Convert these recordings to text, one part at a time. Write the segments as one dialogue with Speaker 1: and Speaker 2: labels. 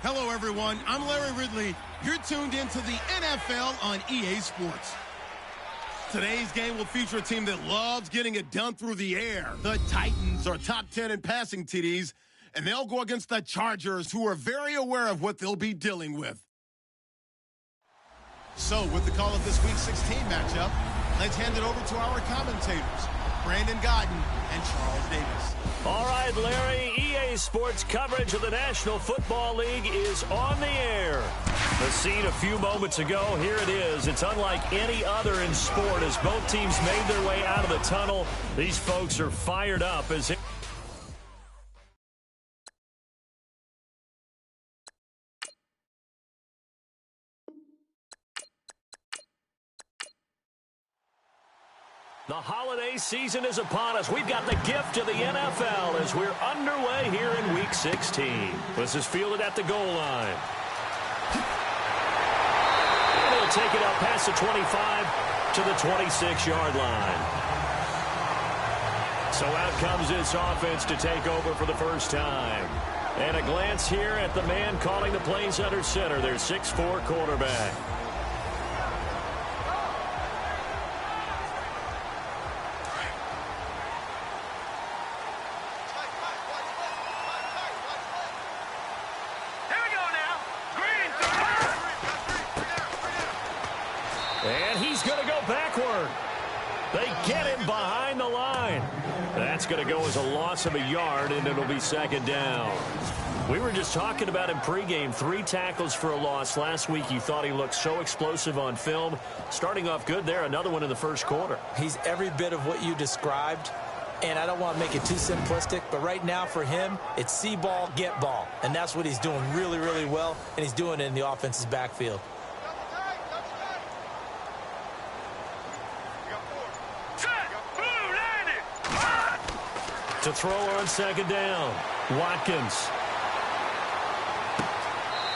Speaker 1: Hello, everyone. I'm Larry Ridley. You're tuned into the NFL on EA Sports. Today's game will feature a team that loves getting it done through the air. The Titans are top 10 in passing TDs, and they'll go against the Chargers, who are very aware of what they'll be dealing with. So, with the call of this Week 16 matchup, let's hand it over to our commentators, Brandon Godden and Charles Davis.
Speaker 2: All right, Larry, EA Sports coverage of the National Football League is on the air. The scene a few moments ago, here it is. It's unlike any other in sport as both teams made their way out of the tunnel. These folks are fired up as it... The holiday season is upon us. We've got the gift of the NFL as we're underway here in Week 16. This is fielded at the goal line. And he'll take it up past the 25 to the 26-yard line. So out comes this offense to take over for the first time. And a glance here at the man calling the plays under center, their 6'4" quarterback. And he's going to go backward. They get him behind the line. That's going to go as a loss of a yard, and it'll be second down. We were just talking about him pregame. 3 tackles for a loss. Last week you thought he looked so explosive on film. Starting off good there. Another one in the first quarter.
Speaker 3: He's every bit of what you described. And I don't want to make it too simplistic, but right now for him, it's see ball, get ball. And that's what he's doing really, really well, and he's doing it in the offense's backfield.
Speaker 2: To throw on second down, Watkins.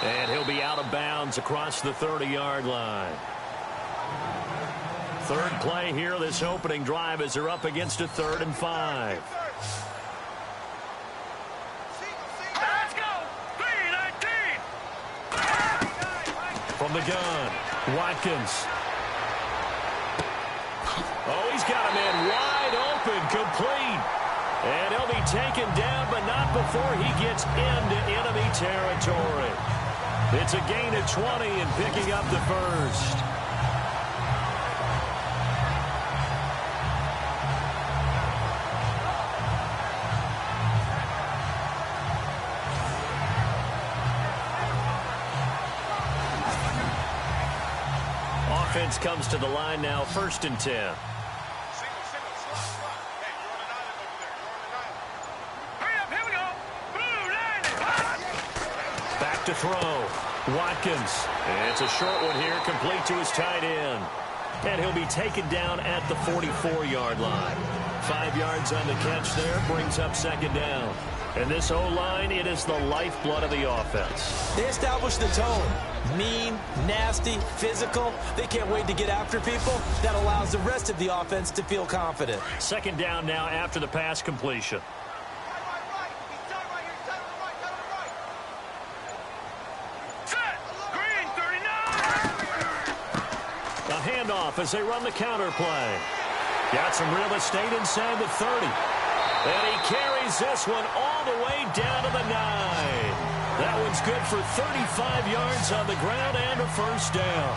Speaker 2: And he'll be out of bounds across the 30-yard line. Third play here, this opening drive, as they're up against a 3rd and 5.
Speaker 4: Let's go! 3-19!
Speaker 2: From the gun, Watkins. Oh, he's got a man wide open, complete. And he'll be taken down, but not before he gets into enemy territory. It's a gain of 20 and picking up the first. Offense comes to the line now, 1st and 10. To throw, Watkins. And it's a short one here, complete to his tight end. And he'll be taken down at the 44-yard line. 5 yards on the catch there, brings up second down. And this O-line, it is the lifeblood of the offense.
Speaker 3: They established the tone. Mean, nasty, physical. They can't wait to get after people. That allows the rest of the offense to feel confident.
Speaker 2: Second down now after the pass completion. Handoff as they run the counter play. Got some real estate inside the 30. And he carries this one all the way down to the 9. That one's good for 35 yards on the ground and a first down.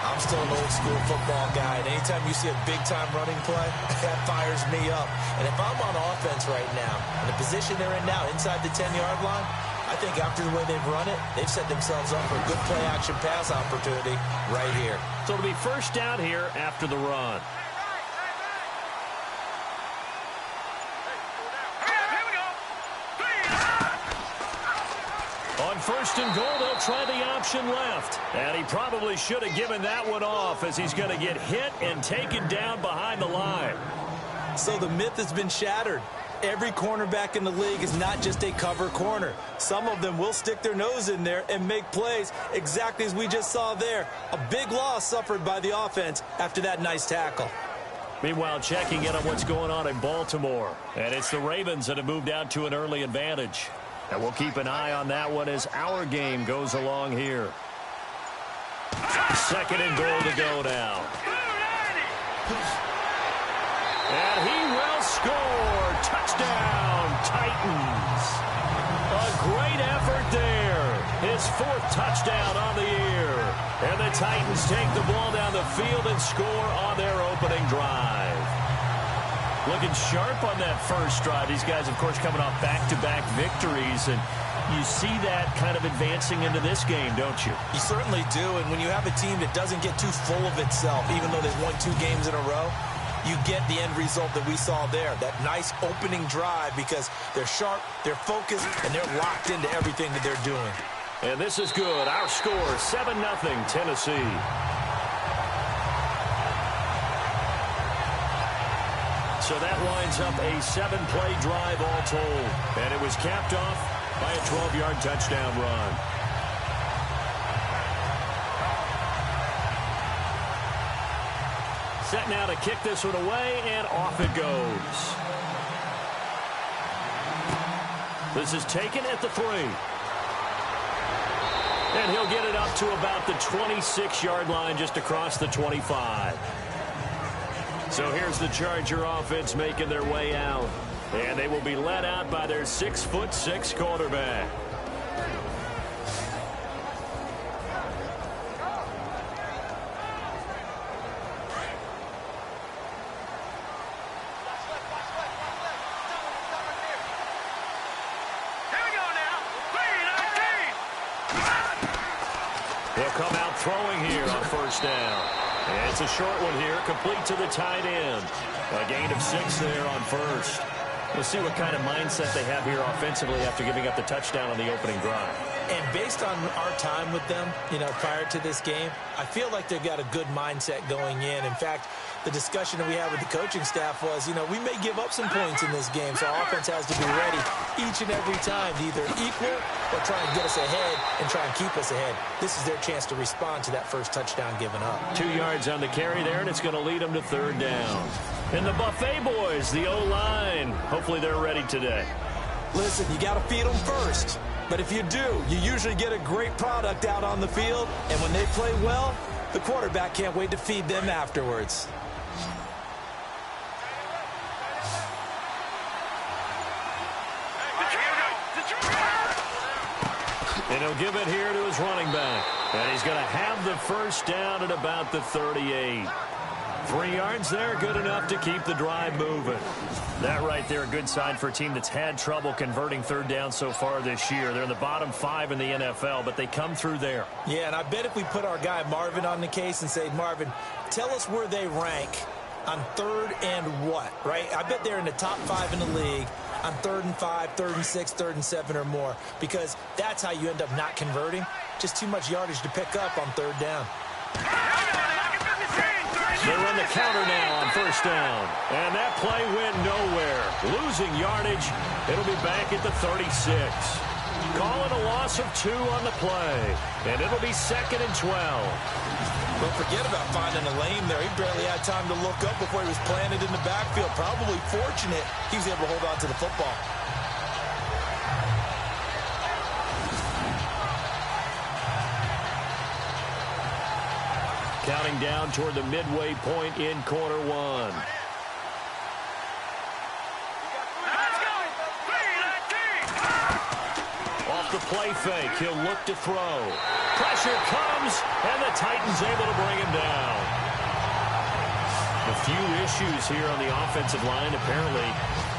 Speaker 3: I'm still an old school football guy, and anytime you see a big-time running play, that fires me up. And if I'm on offense right now, in the position they're in now, inside the 10-yard line, I think after the way they've run it, they've set themselves up for a good play-action pass opportunity right here.
Speaker 2: So it'll be first down here after the run. On 1st and goal, they'll try the option left. And he probably should have given that one off as he's going to get hit and taken down behind the line.
Speaker 3: So the myth has been shattered. Every cornerback in the league is not just a cover corner. Some of them will stick their nose in there and make plays exactly as we just saw there. A big loss suffered by the offense after that nice tackle.
Speaker 2: Meanwhile, checking in on what's going on in Baltimore. And it's the Ravens that have moved out to an early advantage. And we'll keep an eye on that one as our game goes along here. Second and goal to go now. And he will score. Touchdown, Titans. A great effort there. His 4th touchdown on the year. And the Titans take the ball down the field and score on their opening drive. Looking sharp on that first drive. These guys, of course, coming off back-to-back victories. And you see that kind of advancing into this game, don't you?
Speaker 3: You certainly do. And when you have a team that doesn't get too full of itself, even though they've won 2 games in a row, you get the end result that we saw there. That nice opening drive because they're sharp, they're focused, and they're locked into everything that they're doing.
Speaker 2: And this is good. Our score, 7-0 Tennessee. So that lines up a 7-play drive all told. And it was capped off by a 12-yard touchdown run. Set now to kick this one away, and off it goes. This is taken at the 3. And he'll get it up to about the 26-yard line just across the 25. So here's the Charger offense making their way out. And they will be led out by their 6'6" quarterback. They'll come out throwing here on first down. And it's a short one here, complete to the tight end. A gain of 6 there on first. We'll see what kind of mindset they have here offensively after giving up the touchdown on the opening drive.
Speaker 3: And based on our time with them, prior to this game, I feel like they've got a good mindset going in. In fact, the discussion that we had with the coaching staff was, we may give up some points in this game, so our offense has to be ready each and every time to either equal or try and get us ahead and try and keep us ahead. This is their chance to respond to that first touchdown given up.
Speaker 2: 2 yards on the carry there, and it's going to lead them to third down. And the Buffet boys, the O-line, hopefully they're ready today.
Speaker 3: Listen, you got to feed them first. But if you do, you usually get a great product out on the field. And when they play well, the quarterback can't wait to feed them afterwards.
Speaker 2: And he'll give it here to his running back. And he's going to have the first down at about the 38. 3 yards there, good enough to keep the drive moving. That right there, a good sign for a team that's had trouble converting third down so far this year. They're in the bottom 5 in the NFL, but they come through there.
Speaker 3: Yeah, and I bet if we put our guy Marvin on the case and say, Marvin, tell us where they rank on third and what, right? I bet they're in the top 5 in the league on 3rd and 5, 3rd and 6, 3rd and 7 or more, because that's how you end up not converting. Just too much yardage to pick up on third down.
Speaker 2: They run the counter now on first down. And that play went nowhere. Losing yardage. It'll be back at the 36. Calling a loss of 2 on the play. And it'll be 2nd and 12.
Speaker 3: Don't forget about finding a lane there. He barely had time to look up before he was planted in the backfield. Probably fortunate he was able to hold on to the football.
Speaker 2: Counting down toward the midway point in quarter 1. Off the play fake, he'll look to throw. Pressure comes, and the Titans able to bring him down. A few issues here on the offensive line. Apparently,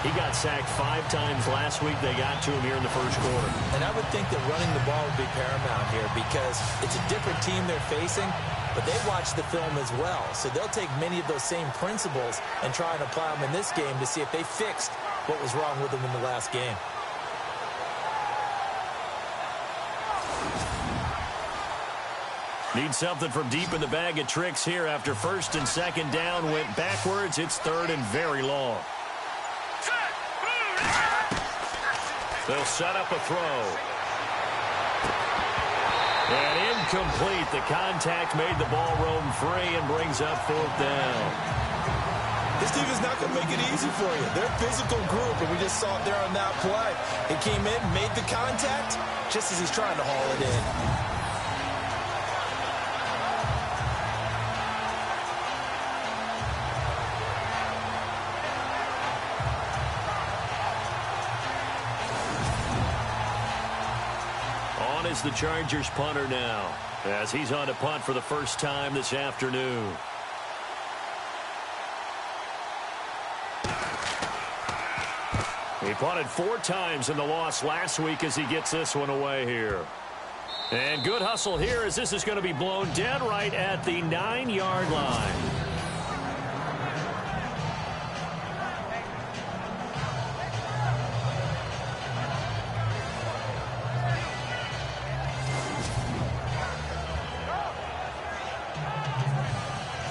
Speaker 2: he got sacked 5 times last week. They got to him here in the first quarter.
Speaker 3: And I would think that running the ball would be paramount here because it's a different team they're facing, but they watch the film as well. So they'll take many of those same principles and try and apply them in this game to see if they fixed what was wrong with them in the last game.
Speaker 2: Need something from deep in the bag of tricks here after first and second down went backwards. It's 3rd and very long. They'll set up a throw. And incomplete. The contact made the ball roam free and brings up 4th down.
Speaker 3: This team is not going to make it easy for you. They're a physical group, and we just saw it there on that play. He came in, made the contact, just as he's trying to haul it in.
Speaker 2: On is the Chargers punter now, as he's on to punt for the first time this afternoon. He punted 4 times in the loss last week as he gets this one away here. And good hustle here as this is going to be blown dead right at the 9-yard line.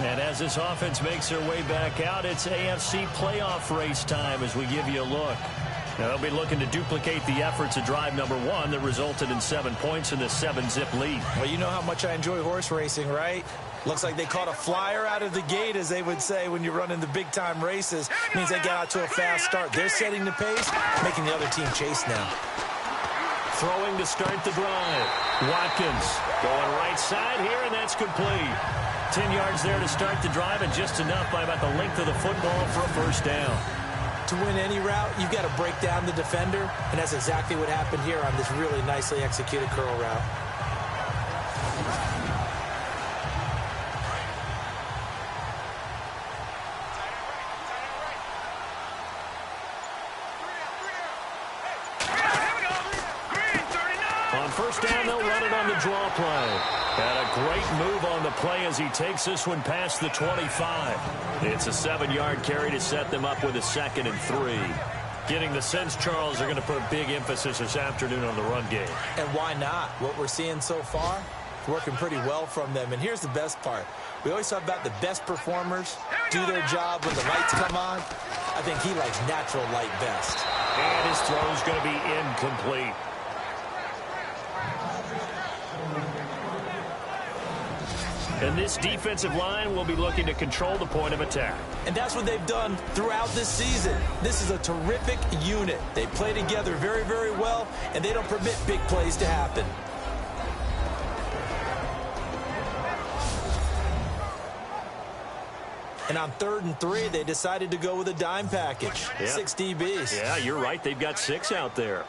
Speaker 2: And as this offense makes their way back out, it's AFC playoff race time as we give you a look. Now they'll be looking to duplicate the efforts of drive number 1 that resulted in 7 points in this 7-zip lead.
Speaker 3: Well, you know how much I enjoy horse racing, right? Looks like they caught a flyer out of the gate, as they would say when you're running the big-time races. Means they got out to a fast start. They're setting the pace, making the other team chase now.
Speaker 2: Throwing to start the drive. Watkins going right side here, and that's complete. 10 yards there to start the drive, and just enough by about the length of the football for a first down.
Speaker 3: To win any route, you've got to break down the defender, and that's exactly what happened here on this really nicely executed curl route.
Speaker 2: On first down, they'll run it on the draw play. And a great move on the play as he takes this one past the 25. It's a 7-yard carry to set them up with a 2nd and 3. Getting the sense, Charles, are going to put a big emphasis this afternoon on the run game.
Speaker 3: And why not? What we're seeing so far, working pretty well from them. And here's the best part. We always talk about the best performers do their job when the lights come on. I think he likes natural light best.
Speaker 2: And his throw's going to be incomplete. And this defensive line will be looking to control the point of attack.
Speaker 3: And that's what they've done throughout this season. This is a terrific unit. They play together very, very well, and they don't permit big plays to happen. And on 3rd and 3, they decided to go with a dime package. Yeah. 6 DBs.
Speaker 2: Yeah, you're right. They've got 6 out there.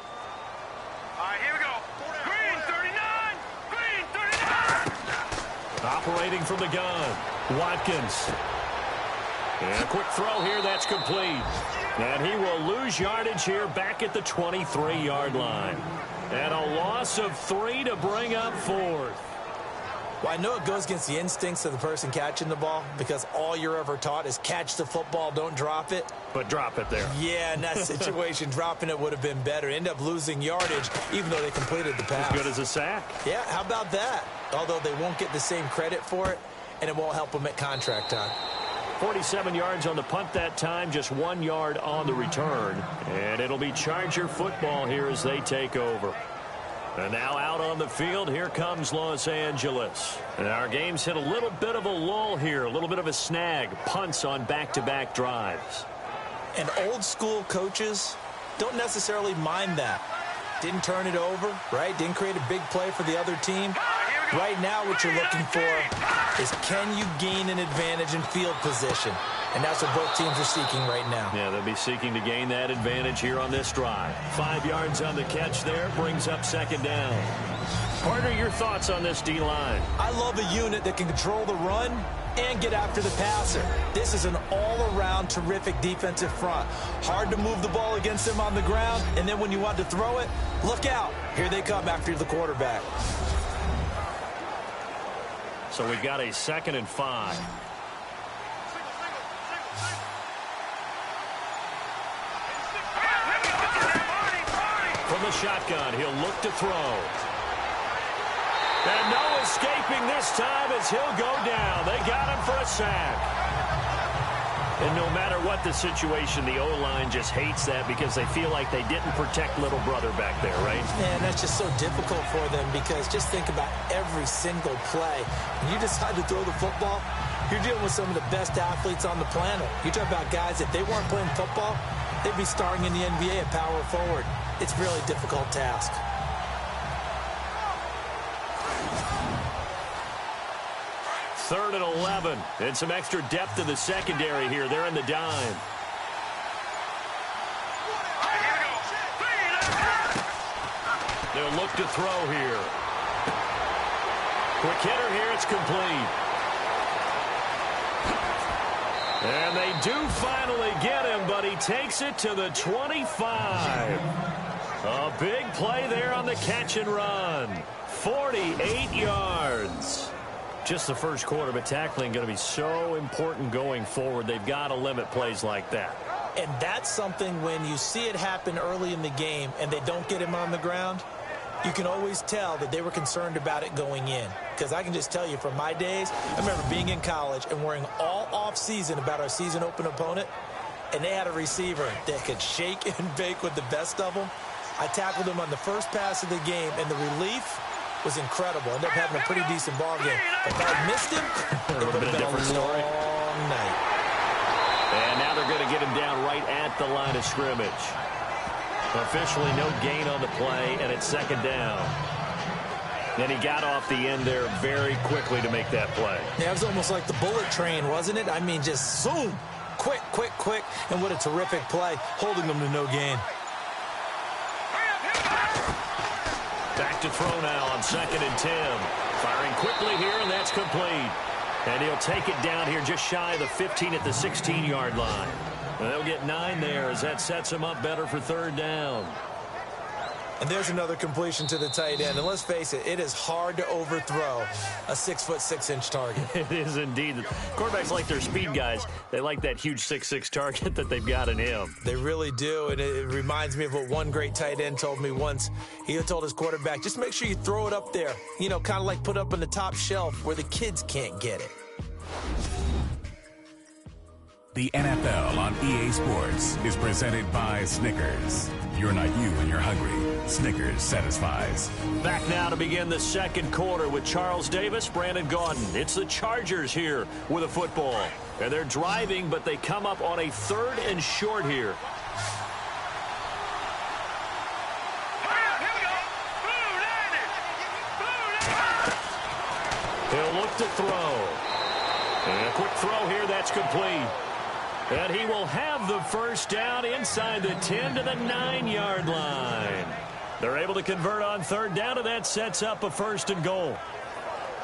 Speaker 4: All right, here we go. Green 39. Green 39.
Speaker 2: Operating from the gun. Watkins. And a quick throw here. That's complete. And he will lose yardage here back at the 23-yard line. And a loss of 3 to bring up 4th.
Speaker 3: Well, I know it goes against the instincts of the person catching the ball because all you're ever taught is catch the football, don't drop it.
Speaker 2: But drop it there.
Speaker 3: Yeah, in that situation, dropping it would have been better. End up losing yardage, even though they completed the pass.
Speaker 2: As good as a sack.
Speaker 3: Yeah, how about that? Although they won't get the same credit for it, and it won't help them at contract time.
Speaker 2: 47 yards on the punt that time, just 1 yard on the return. And it'll be Charger football here as they take over. And now out on the field, here comes Los Angeles. And our game's hit a little bit of a lull here, a little bit of a snag. Punts on back-to-back drives.
Speaker 3: And old school coaches don't necessarily mind that. Didn't turn it over, right? Didn't create a big play for the other team. Right now what you're looking for is can you gain an advantage in field position? And that's what both teams are seeking right now.
Speaker 2: Yeah, they'll be seeking to gain that advantage here on this drive. 5 yards on the catch there, brings up 2nd down. Partner, your thoughts on this D-line?
Speaker 3: I love a unit that can control the run and get after the passer. This is an all-around terrific defensive front. Hard to move the ball against them on the ground, and then when you want to throw it, look out. Here they come after the quarterback.
Speaker 2: So we've got a 2nd and 5. From the shotgun, he'll look to throw. And no escaping this time as he'll go down. They got him for a sack. And no matter what the situation, the O-line just hates that because they feel like they didn't protect little brother back there, right?
Speaker 3: Man, that's just so difficult for them because just think about every single play. When you decide to throw the football, You're dealing with some of the best athletes on the planet. You talk about guys, if they weren't playing football, they'd be starring in the NBA at power forward. It's a really difficult task.
Speaker 2: Third and 11, and some extra depth to the secondary here. They're in the dime. They'll look to throw here. Quick hitter here, it's complete. And they do finally get him, but he takes it to the 25. A big play there on the catch and run. 48 yards. Just the first quarter, but tackling going to be so important going forward. They've got to limit plays like that.
Speaker 3: And that's something when you see it happen early in the game and they don't get him on the ground, you can always tell that they were concerned about it going in. Because I can just tell you from my days, I remember being in college and worrying all off-season about our season open opponent, and they had a receiver that could shake and bake with the best of them. I tackled him on the first pass of the game, and the relief was incredible. Ended up having a pretty decent ball game. If I had missed him, it would have been a long night.
Speaker 2: And now they're going to get him down right at the line of scrimmage. Officially no gain on the play, and it's second down. And he got off the end there very quickly to make that play.
Speaker 3: Yeah, it was almost like the bullet train, wasn't it? I mean, just zoom, quick, quick, quick, and what a terrific play, holding them to no gain.
Speaker 2: Back to throw now on 2nd and 10. Firing quickly here, and that's complete. And he'll take it down here just shy of the 15 at the 16-yard line. And they'll get 9 there as that sets him up better for third down.
Speaker 3: And there's another completion to the tight end. And let's face it, it is hard to overthrow a 6'6" target.
Speaker 2: It is indeed. Quarterbacks like their speed guys. They like that huge 6'6" target that they've got in him.
Speaker 3: They really do. And it reminds me of what one great tight end told me once. He told his quarterback, just make sure you throw it up there. You know, kind of like put up on the top shelf where the kids can't get it.
Speaker 5: The NFL on EA Sports is presented by Snickers. You're not you when you're hungry. Snickers satisfies.
Speaker 2: Back now to begin the second quarter with Charles Davis, Brandon Gaudin. It's the Chargers here with a football. And they're driving, but they come up on a 3rd and short here. He'll look to throw. And a quick throw here, that's complete. And he will have the first down inside the 10 to the 9-yard line. They're able to convert on third down, and that sets up a 1st and goal.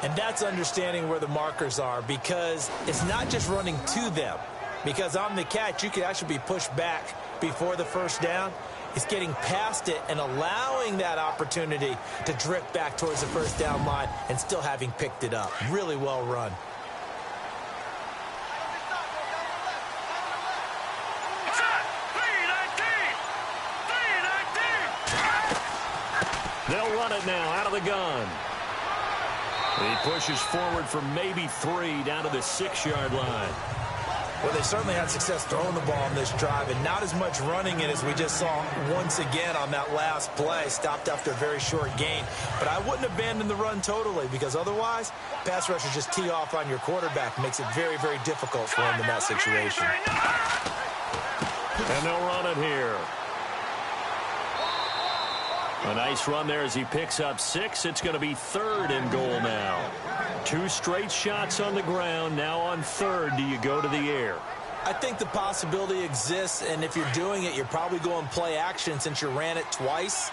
Speaker 3: And that's understanding where the markers are, because it's not just running to them. Because on the catch, you could actually be pushed back before the first down. It's getting past it and allowing that opportunity to drift back towards the first down line and still having picked it up. Really well run.
Speaker 2: They'll run it now out of the gun. He pushes forward for maybe 3 down to the 6-yard line.
Speaker 3: Well, they certainly had success throwing the ball on this drive, and not as much running it as we just saw once again on that last play. Stopped after a very short gain. But I wouldn't abandon the run totally, because otherwise, pass rushers just tee off on your quarterback. Makes it very, very difficult for him in that situation.
Speaker 2: And they'll run it here. A nice run there as he picks up 6. It's going to be 3rd and goal now. 2 straight shots on the ground. Now on 3rd, do you go to the air?
Speaker 3: I think the possibility exists, and if you're doing it, you're probably going play action since you ran it twice.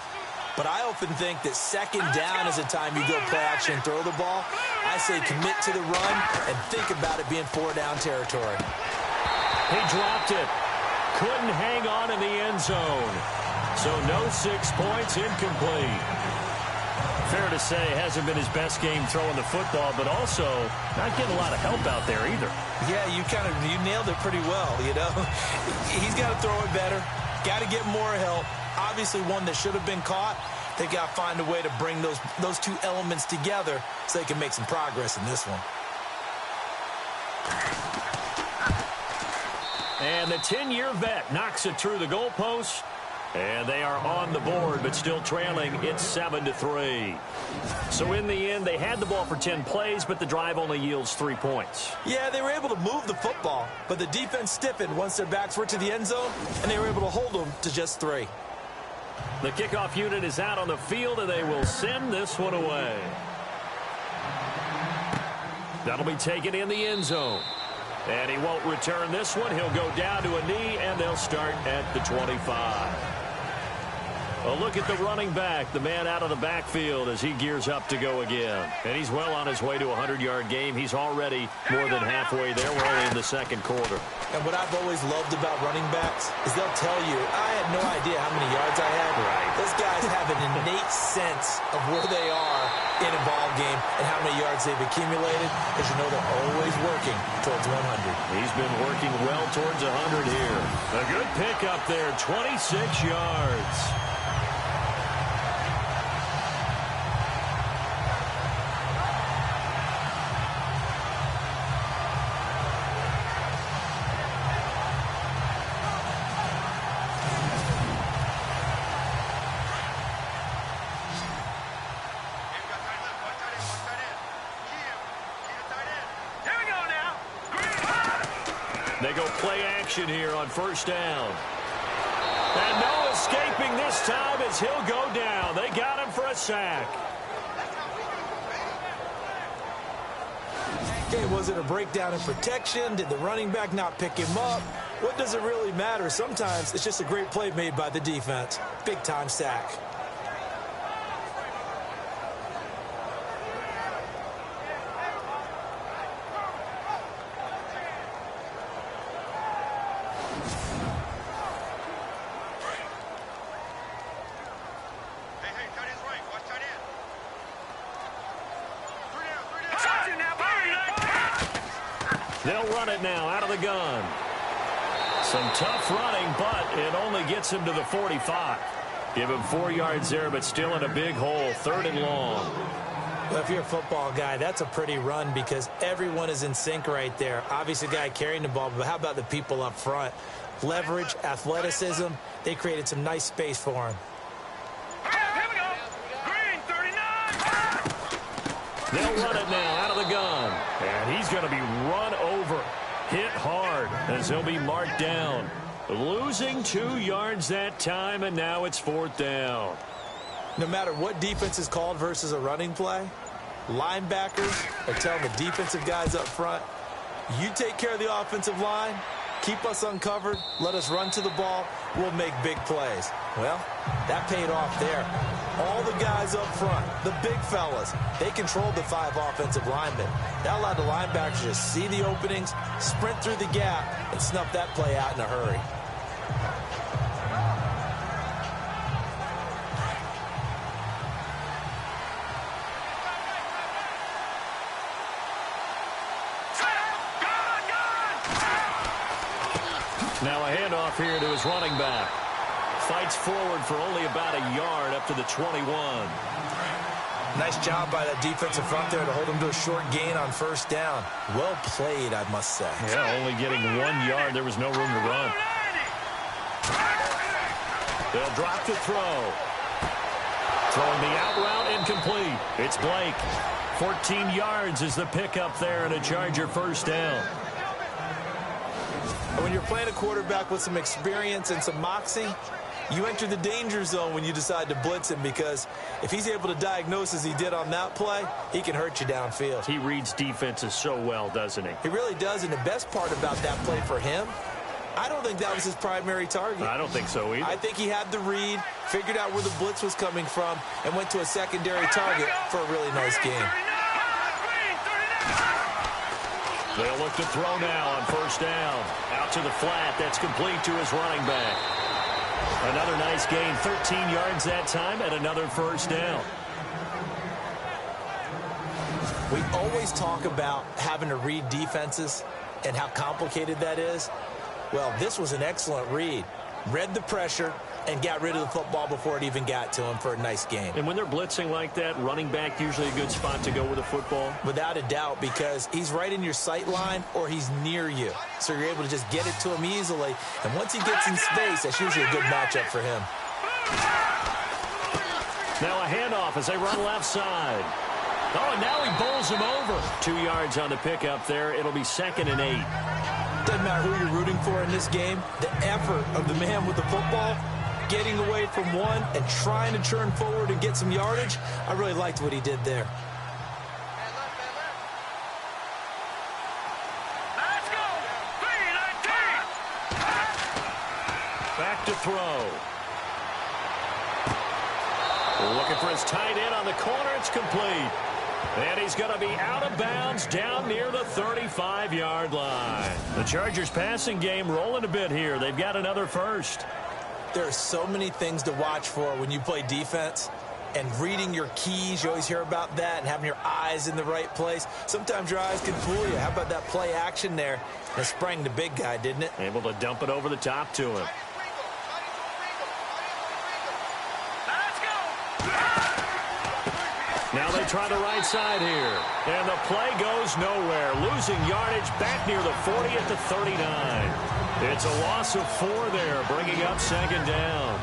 Speaker 3: But I often think that 2nd down is the time you go play action and throw the ball. I say commit to the run and think about it being 4-down territory.
Speaker 2: He dropped it. Couldn't hang on in the end zone. So no 6 points, incomplete. Fair to say, hasn't been his best game throwing the football, but also not getting a lot of help out there either.
Speaker 3: Yeah, you nailed it pretty well, you know. He's got to throw it better, got to get more help. Obviously one that should have been caught. They got to find a way to bring those 2 elements together so they can make some progress in this one. And the 10-year vet knocks it through the goalpost.
Speaker 2: And they are on the board, but still trailing. It's 7-3. So in the end, they had the ball for 10 plays, but the drive only yields 3 points.
Speaker 3: Yeah, they were able to move the football, but the defense stiffened once their backs were to the end zone, and they were able to hold them to just 3.
Speaker 2: The kickoff unit is out on the field, and they will send this one away. That'll be taken in the end zone. And he won't return this one. He'll go down to a knee, and they'll start at the 25. A look at the running back, the man out of the backfield as he gears up to go again. And he's well on his way to a 100-yard game. He's already more than halfway there. We're only in the second quarter.
Speaker 3: And what I've always loved about running backs is they'll tell you, I had no idea how many yards I had.
Speaker 2: Right.
Speaker 3: Those guys have an innate sense of where they are in a ball game and how many yards they've accumulated, because you know they're always working towards 100.
Speaker 2: He's been working well towards 100 here. A good pickup there, 26 yards. They go play action here on first down. And no escaping this time as he'll go down. They got him for a sack.
Speaker 3: Okay, was it a breakdown in protection? Did the running back not pick him up? What does it really matter? Sometimes it's just a great play made by the defense. Big-time sack.
Speaker 2: They'll run it now out of the gun. Some tough running, but it only gets him to the 45. Give him 4 yards there, but still in a big hole, 3rd and long.
Speaker 3: Well, if you're a football guy, that's a pretty run because everyone is in sync right there. Obviously, the guy carrying the ball, but how about the people up front? Leverage, athleticism, they created some nice space for him.
Speaker 4: Here we go. Green, 39.
Speaker 2: They'll run it now out of the gun. And he's going to be run over, hit hard, as he'll be marked down. Losing 2 yards that time, and now it's 4th down.
Speaker 3: No matter what defense is called versus a running play, linebackers are telling the defensive guys up front, you take care of the offensive line, keep us uncovered, let us run to the ball, we'll make big plays. Well, that paid off there. All the guys up front, the big fellas, they controlled the 5 offensive linemen. That allowed the linebackers to see the openings, sprint through the gap, and snuff that play out in a hurry.
Speaker 2: Now a handoff here to his running back. Fights forward for only about a yard up to the 21.
Speaker 3: Nice job by that defensive front there to hold him to a short gain on first down. Well played, I must say.
Speaker 2: Yeah, only getting 1 yard. There was no room to run. They'll drop the throw. Throwing the out route incomplete. It's Blake. 14 yards is the pickup there and a Charger first down.
Speaker 3: When you're playing a quarterback with some experience and some moxie, you enter the danger zone when you decide to blitz him, because if he's able to diagnose as he did on that play, he can hurt you downfield.
Speaker 2: He reads defenses so well, doesn't he?
Speaker 3: He really does, and the best part about that play for him, I don't think that was his primary target.
Speaker 2: I don't think so either.
Speaker 3: I think he had the read, figured out where the blitz was coming from, and went to a secondary target for a really nice game.
Speaker 2: They'll look to throw now on first down. Out to the flat. That's complete to his running back. Another nice gain. 13 yards that time and another first down.
Speaker 3: We always talk about having to read defenses and how complicated that is. Well, this was an excellent read. Read the pressure and got rid of the football before it even got to him for a nice game.
Speaker 2: And when they're blitzing like that, running back usually a good spot to go with the football?
Speaker 3: Without a doubt, because he's right in your sight line or he's near you. So you're able to just get it to him easily. And once he gets in space, that's usually a good matchup for him.
Speaker 2: Now a handoff as they run left side. Oh, and now he bowls him over. 2 yards on the pickup there. It'll be 2nd and 8.
Speaker 3: Doesn't matter who you're rooting for in this game. The effort of the man with the football, getting away from one and trying to turn forward and get some yardage, I really liked what he did there.
Speaker 4: Let's go. 3-19.
Speaker 2: Back to throw. Looking for his tight end on the corner. It's complete. And he's going to be out of bounds down near the 35-yard line. The Chargers passing game rolling a bit here. They've got another first.
Speaker 3: There are so many things to watch for when you play defense. And reading your keys, you always hear about that, and having your eyes in the right place. Sometimes your eyes can fool you. How about that play action there? It sprang the big guy, didn't it?
Speaker 2: Able to dump it over the top to him. Now they try the right side here. And the play goes nowhere. Losing yardage back near the 40 at the 39. It's a loss of 4 there, bringing up 2nd down.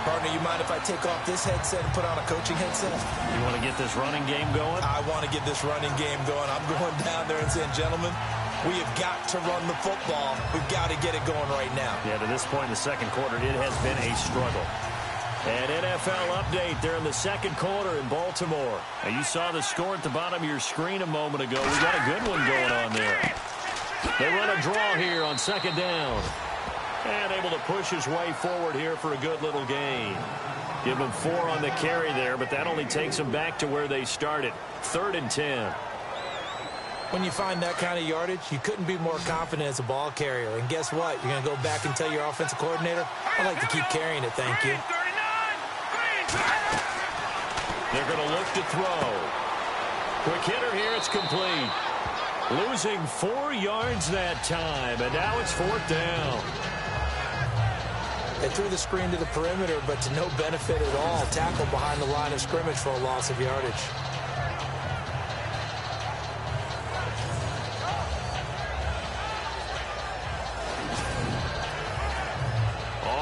Speaker 3: Partner, you mind if I take off this headset and put on a coaching headset?
Speaker 2: You want to get this running game going?
Speaker 3: I want to get this running game going. I'm going down there and saying, gentlemen, we have got to run the football. We've got to get it going right now.
Speaker 2: Yeah, to this point in the second quarter, it has been a struggle. An NFL update there in the second quarter in Baltimore. Now, you saw the score at the bottom of your screen a moment ago. We got a good one going on there. They run a draw here on 2nd down. And able to push his way forward here for a good little gain. Give him 4 on the carry there, but that only takes them back to where they started. 3rd and 10.
Speaker 3: When you find that kind of yardage, you couldn't be more confident as a ball carrier. And guess what? You're going to go back and tell your offensive coordinator, I'd like to keep carrying it, thank you.
Speaker 2: They're going to look to throw. Quick hitter here, it's complete. Losing 4 yards that time, and now it's 4th down.
Speaker 3: They threw the screen to the perimeter, but to no benefit at all. Tackle behind the line of scrimmage for a loss of yardage.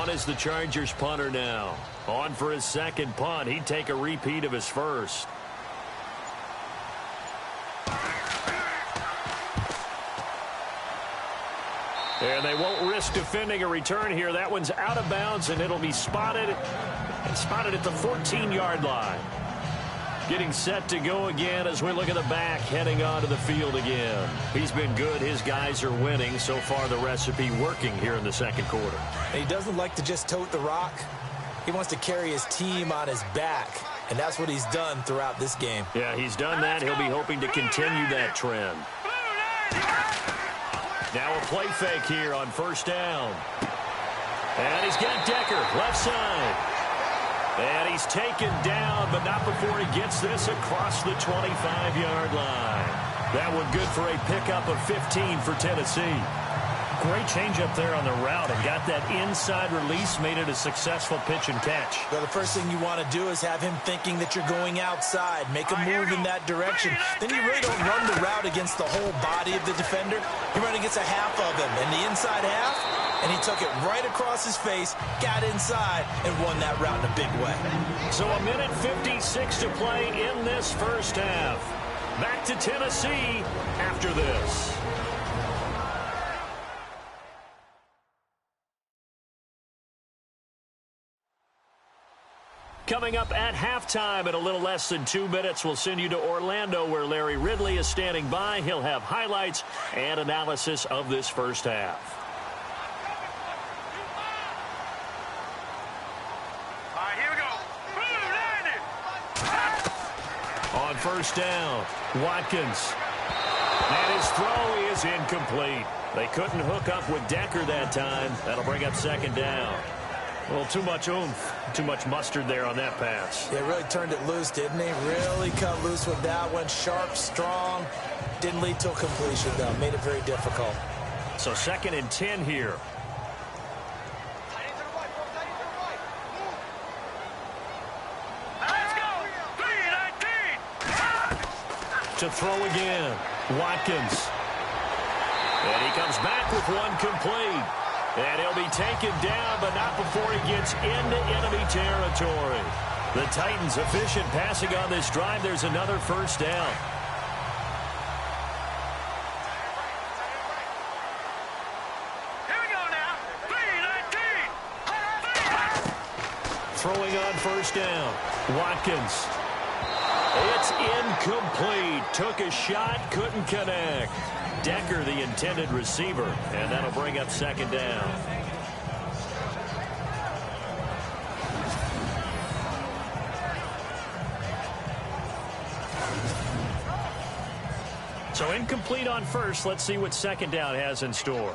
Speaker 2: On is the Chargers punter now. On for his second punt. He'd take a repeat of his first. And they won't risk defending a return here. That one's out of bounds, and it'll be spotted at the 14-yard line. Getting set to go again as we look at the back, heading onto the field again. He's been good. His guys are winning. So far, the recipe working here in the second quarter.
Speaker 3: And he doesn't like to just tote the rock. He wants to carry his team on his back, and that's what he's done throughout this game.
Speaker 2: Yeah, he's done that. He'll be hoping to continue that trend. Now a play fake here on 1st down. And he's got Decker, left side. And he's taken down, but not before he gets this across the 25-yard line. That one good for a pickup of 15 for Tennessee.
Speaker 6: Great change up there on the route and got that inside release, made it a successful pitch and catch.
Speaker 3: Well, the first thing you want to do is have him thinking that you're going outside. Make a move in that direction. Then you really don't run the route against the whole body of the defender. You run against a half of him, and the inside half, and he took it right across his face, got inside, and won that route in a big way.
Speaker 2: So a minute 56 to play in this first half. Back to Tennessee after this. Coming up at halftime in a little less than 2 minutes, we'll send you to Orlando where Larry Ridley is standing by. He'll have highlights and analysis of this first half.
Speaker 4: All right, here we go.
Speaker 2: On 1st down, Watkins. And his throw is incomplete. They couldn't hook up with Decker that time. That'll bring up 2nd down. Well, too much oomph, too much mustard there on that pass.
Speaker 3: Yeah, really turned it loose, didn't he? Really cut loose with that one. Sharp, strong. Didn't lead to a completion, though. Made it very difficult.
Speaker 2: So 2nd and 10 here.
Speaker 4: Let's go. 3-19.
Speaker 2: To throw again, Watkins. And he comes back with one complete. And he'll be taken down, but not before he gets into enemy territory. The Titans efficient passing on this drive. There's another first down.
Speaker 4: Here we go now. 3-19.
Speaker 2: Throwing on first down. Watkins. It's incomplete. Took a shot, couldn't connect. Decker, the intended receiver, and that'll bring up second down. So incomplete on first. Let's see what second down has in store.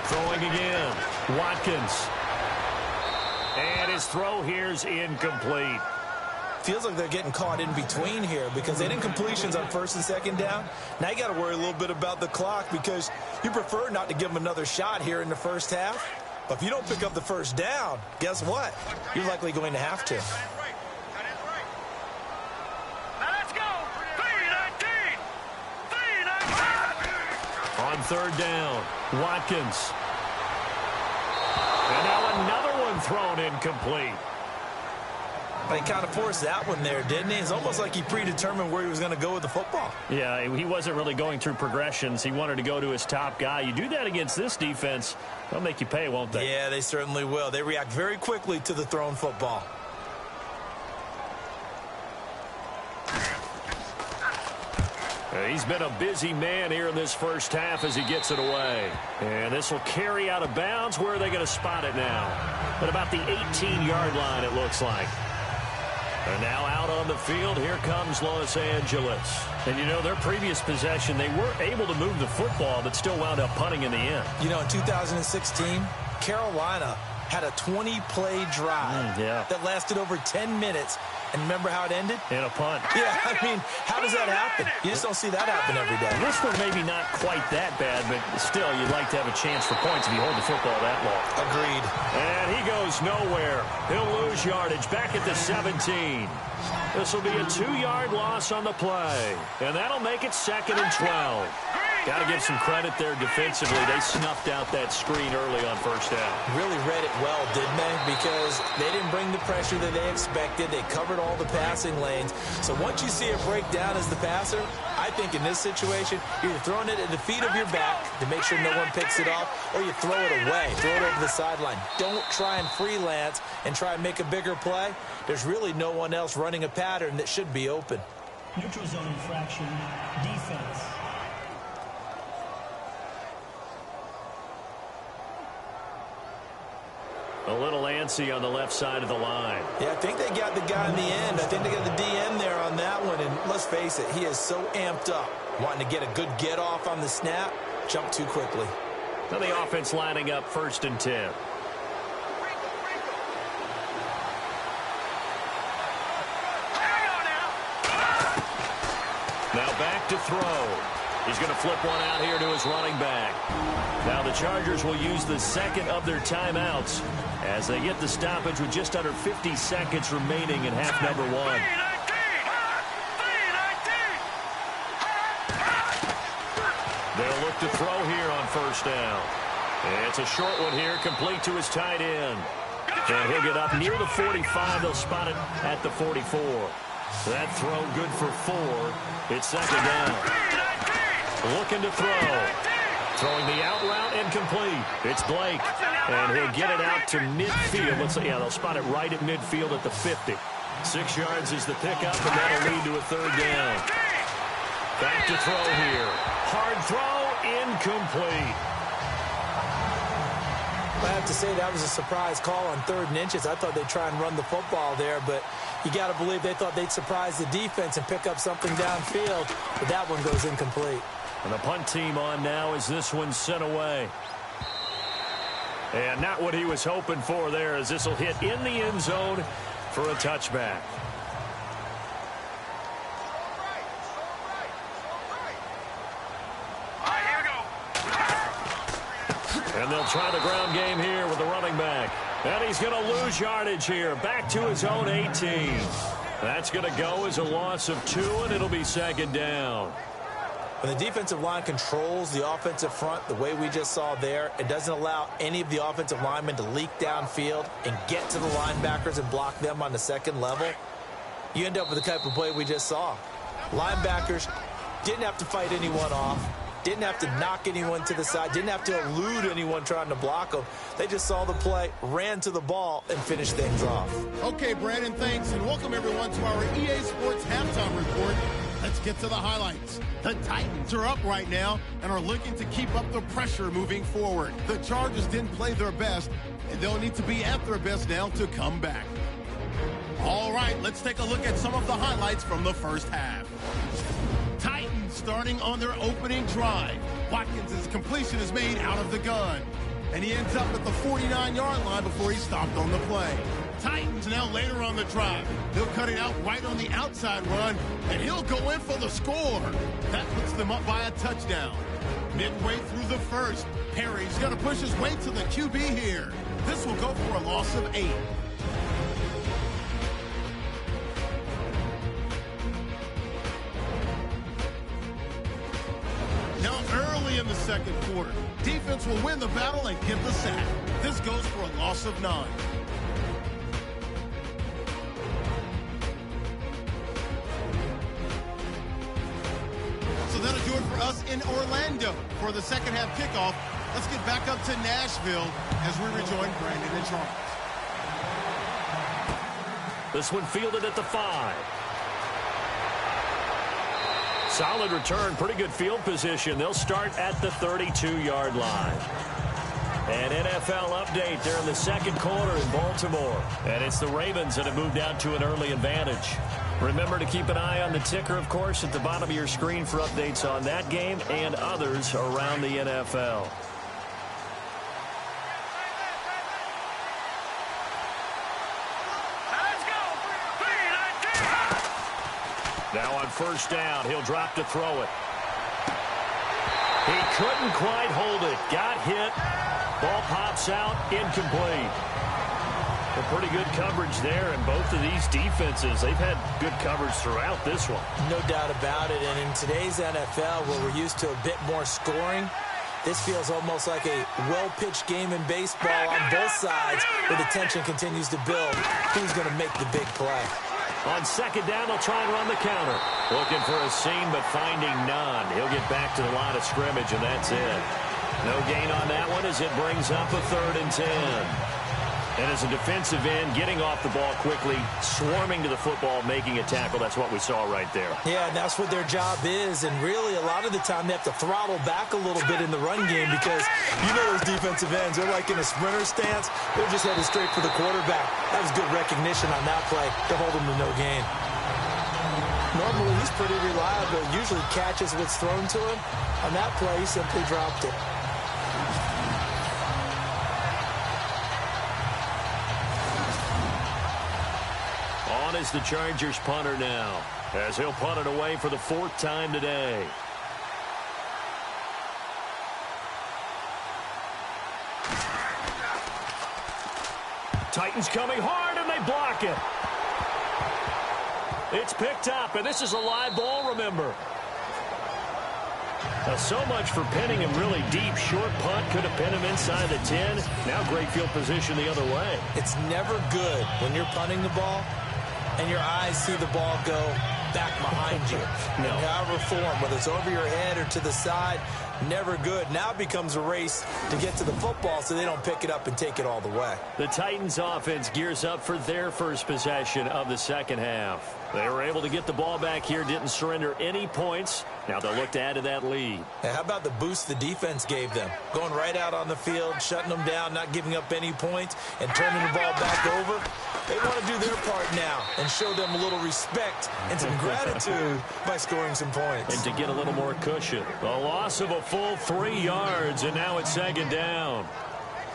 Speaker 2: Throwing again. Watkins. And his throw here's incomplete.
Speaker 3: Feels like they're getting caught in between here because they didn't completions on first and second down. Now you got to worry a little bit about the clock because you prefer not to give them another shot here in the first half. But if you don't pick up the first down, guess what? You're likely going to have to.
Speaker 4: Now let's go. 3-19. 3-19.
Speaker 2: On third down, Watkins. And now another one thrown incomplete.
Speaker 3: But he kind of forced that one there, didn't he? It's almost like he predetermined where he was going to go with the football.
Speaker 6: Yeah, he wasn't really going through progressions. He wanted to go to his top guy. You do that against this defense, they'll make you pay, won't they?
Speaker 3: Yeah, they certainly will. They react very quickly to the thrown football.
Speaker 2: He's been a busy man here in this first half as he gets it away. And this will carry out of bounds. Where are they going to spot it now? At about the 18-yard line, it looks like. And now out on the field, here comes Los Angeles.
Speaker 6: And, you know, their previous possession, they were able to move the football, but still wound up punting in the end.
Speaker 3: You know, in 2016, Carolina had a 20-play drive that lasted over 10 minutes. And remember how it ended?
Speaker 6: In a punt.
Speaker 3: Yeah, I mean, how does that happen? You just don't see that happen every day.
Speaker 6: This one maybe not quite that bad, but still, you'd like to have a chance for points if you hold the football that long.
Speaker 3: Agreed.
Speaker 2: And he goes nowhere. He'll lose yardage back at the 17. This will be a 2-yard loss on the play. And that'll make it 2nd and 12. Got to give some credit there defensively. They snuffed out that screen early on first down.
Speaker 3: Really read it well, didn't they? Because they didn't bring the pressure that they expected. They covered all the passing lanes. So once you see it break down as the passer, I think in this situation, you're either throwing it at the feet of your back to make sure no one picks it off, or you throw it away, throw it over the sideline. Don't try and freelance and try and make a bigger play. There's really no one else running a pattern that should be open.
Speaker 7: Neutral zone infraction, defense.
Speaker 2: A little antsy on the left side of the line.
Speaker 3: Yeah, I think they got the guy in the end. I think they got the DN there on that one. And let's face it, he is so amped up, wanting to get a good get off on the snap, jump too quickly.
Speaker 2: So the offense lining up 1st and 10. Now back to throw. He's going to flip one out here to his running back. Now the Chargers will use the second of their timeouts as they get the stoppage with just under 50 seconds remaining in half number 1. They'll look to throw here on first down. It's a short one here, complete to his tight end. And he'll get up near the 45. They'll spot it at the 44. That throw good for 4. It's second down. Looking to throw. Throwing the out route incomplete. It's Blake. And he'll get it out to midfield. Let's see. Yeah, they'll spot it right at midfield at the 50. 6 yards is the pickup, and that'll lead to a third down. Back to throw here. Hard throw, incomplete.
Speaker 3: I have to say that was a surprise call on 3rd and inches. I thought they'd try and run the football there, but you got to believe they thought they'd surprise the defense and pick up something downfield, but that one goes incomplete.
Speaker 2: And the punt team on now as this one's sent away. And not what he was hoping for there, as this will hit in the end zone for a touchback. And they'll try the ground game here with the running back. And he's going to lose yardage here. Back to his own 18. That's going to go as a loss of 2, and it'll be second down.
Speaker 3: When the defensive line controls the offensive front the way we just saw there, it doesn't allow any of the offensive linemen to leak downfield and get to the linebackers and block them on the second level. You end up with the type of play we just saw. Linebackers didn't have to fight anyone off, didn't have to knock anyone to the side, didn't have to elude anyone trying to block them. They just saw the play, ran to the ball, and finished things off.
Speaker 1: Okay, Brandon, thanks, and welcome everyone to our EA Sports Halftime Report. Let's get to the highlights. The Titans are up right now and are looking to keep up the pressure moving forward. The Chargers didn't play their best, and they'll need to be at their best now to come back. All right, let's take a look at some of the highlights from the first half. Titans starting on their opening drive. Watkins' completion is made out of the gun, and he ends up at the 49-yard line before he stopped on the play. Titans now later on the drive. They'll cut it out right on the outside run, and he'll go in for the score. That puts them up by a touchdown. Midway through the first, Perry's going to push his way to the QB here. This will go for a loss of 8. Now early in the second quarter, defense will win the battle and get the sack. This goes for a loss of 9. So that'll do it for us in Orlando for the second half kickoff. Let's get back up to Nashville as we rejoin Brandon and Charles.
Speaker 2: This one fielded at the 5. Solid return, pretty good field position. They'll start at the 32-yard line. An NFL update there in the second quarter in Baltimore. And it's the Ravens that have moved out to an early advantage. Remember to keep an eye on the ticker, of course, at the bottom of your screen for updates on that game and others around the NFL. Now on first down, he'll drop to throw it. He couldn't quite hold it. Got hit. Ball pops out, incomplete. A pretty good coverage there, and both of these defenses, they've had good coverage throughout this one.
Speaker 3: No doubt about it, and in today's NFL, where we're used to a bit more scoring, this feels almost like a well-pitched game in baseball on both sides, where the tension continues to build. Who's going to make the big play?
Speaker 2: On second down, they'll try and run the counter. Looking for a seam, but finding none. He'll get back to the line of scrimmage, and that's it. No gain on that one as it brings up a 3rd and 10. And as a defensive end, getting off the ball quickly, swarming to the football, making a tackle. That's what we saw right there.
Speaker 3: Yeah, and that's what their job is. And really, a lot of the time, they have to throttle back a little bit in the run game because you know those defensive ends, they're like in a sprinter stance. They're just headed straight for the quarterback. That was good recognition on that play to hold him to no gain. Normally, he's pretty reliable. Usually catches what's thrown to him. On that play, he simply dropped it.
Speaker 2: On is the Chargers punter now, as he'll punt it away for the 4th time today. Titans coming hard, and they block it. It's picked up, and this is a live ball, remember. Now, so much for pinning him really deep. Short punt could have pinned him inside the 10. Now great field position the other way.
Speaker 3: It's never good when you're punting the ball and your eyes see the ball go back behind you.
Speaker 2: No.
Speaker 3: In however form, whether it's over your head or to the side, never good. Now it becomes a race to get to the football so they don't pick it up and take it all the way.
Speaker 2: The Titans offense gears up for their first possession of the second half. They were able to get the ball back here, didn't surrender any points. Now they'll look to add to that lead.
Speaker 3: Now, how about the boost the defense gave them? Going right out on the field, shutting them down, not giving up any points, and turning the ball back over. They want to do their part now and show them a little respect and some gratitude by scoring some points.
Speaker 2: And to get a little more cushion. A loss of a full 3 yards, and now it's second down.